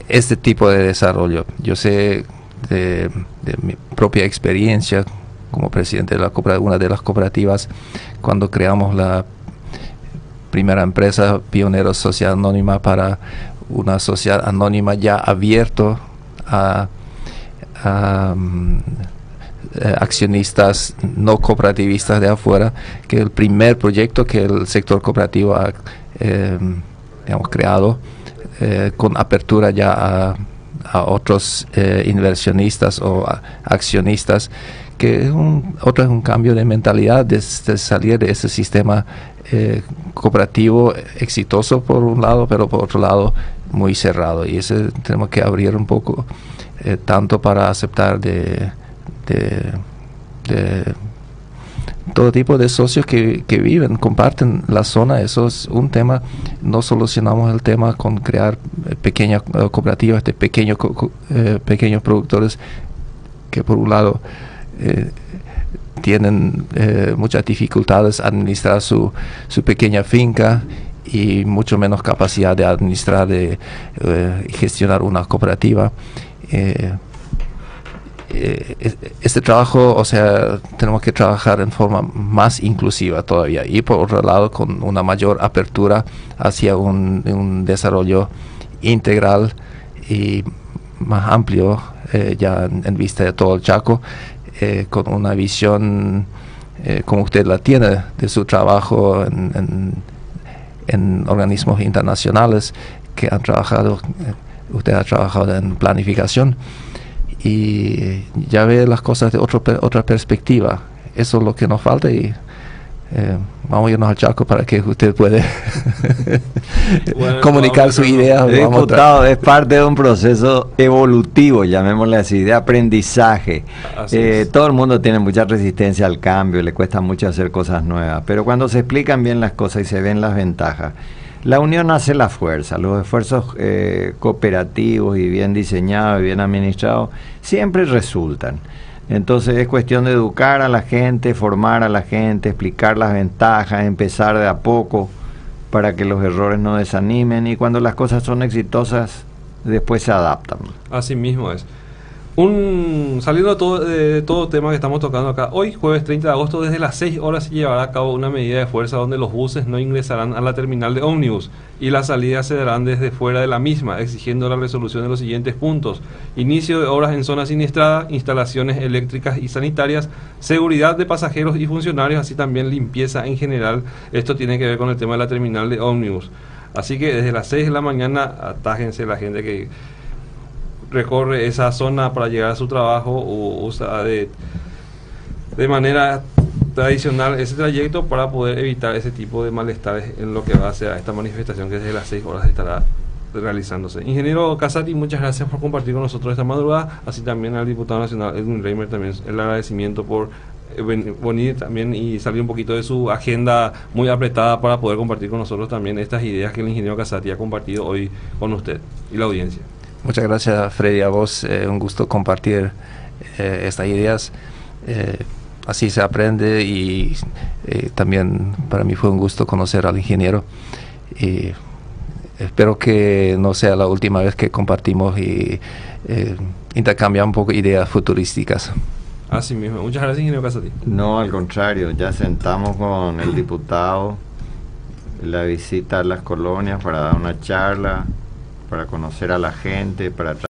este tipo de desarrollo. Yo sé de mi propia experiencia como presidente de una de las cooperativas, cuando creamos la primera empresa Pioneros Sociedad Anónima, para una sociedad anónima ya abierto a accionistas no cooperativistas de afuera, que el primer proyecto que el sector cooperativo ha creado, con apertura ya a otros inversionistas o accionistas, que es un cambio de mentalidad, de salir de ese sistema cooperativo exitoso por un lado, pero por otro lado muy cerrado, y ese tenemos que abrir un poco, tanto para aceptar de todo tipo de socios que comparten la zona. Eso es un tema. No solucionamos el tema con crear pequeñas cooperativas de pequeños productores que por un lado tienen muchas dificultades a administrar su pequeña finca y mucho menos capacidad de administrar y gestionar una cooperativa. Este trabajo, o sea, tenemos que trabajar en forma más inclusiva todavía y por otro lado con una mayor apertura hacia un desarrollo integral y más amplio ya en vista de todo el Chaco, con una visión como usted la tiene de su trabajo en organismos internacionales que han trabajado, usted ha trabajado en planificación y ya ve las cosas de otra perspectiva. Eso es lo que nos falta y vamos a irnos al Chaco para que usted pueda comunicar su idea. Diputado, es parte de un proceso evolutivo, llamémosle así, de aprendizaje. Todo el mundo tiene mucha resistencia al cambio, le cuesta mucho hacer cosas nuevas, pero cuando se explican bien las cosas y se ven las ventajas, la unión hace la fuerza. Los esfuerzos cooperativos y bien diseñados y bien administrados siempre resultan. Entonces es cuestión de educar a la gente, formar a la gente, explicar las ventajas, empezar de a poco para que los errores no desanimen y cuando las cosas son exitosas después se adaptan. Así mismo es. Saliendo de todo tema que estamos tocando acá, hoy jueves 30 de agosto desde las 6 horas se llevará a cabo una medida de fuerza donde los buses no ingresarán a la terminal de ómnibus y las salidas se darán desde fuera de la misma, exigiendo la resolución de los siguientes puntos: inicio de obras en zona siniestrada, instalaciones eléctricas y sanitarias, seguridad de pasajeros y funcionarios, así también limpieza en general. Esto tiene que ver con el tema de la terminal de ómnibus. Así que desde las 6 de la mañana atájense la gente que recorre esa zona para llegar a su trabajo o usa de manera tradicional ese trayecto para poder evitar ese tipo de malestares en lo que va a ser esta manifestación que desde las 6 horas estará realizándose. Ingeniero Casati, muchas gracias por compartir con nosotros esta madrugada, así también al diputado nacional Edwin Reimer también el agradecimiento por venir también y salir un poquito de su agenda muy apretada para poder compartir con nosotros también estas ideas que el ingeniero Casati ha compartido hoy con usted y la audiencia. Muchas gracias, Freddy, a vos. Un gusto compartir estas ideas. Así se aprende y también para mí fue un gusto conocer al ingeniero. Y espero que no sea la última vez que compartimos y intercambiamos un poco ideas futurísticas. Así mismo. Muchas gracias, ingeniero Casati. No, al contrario, ya sentamos con el diputado la visita a las colonias para dar una charla, para conocer a la gente, para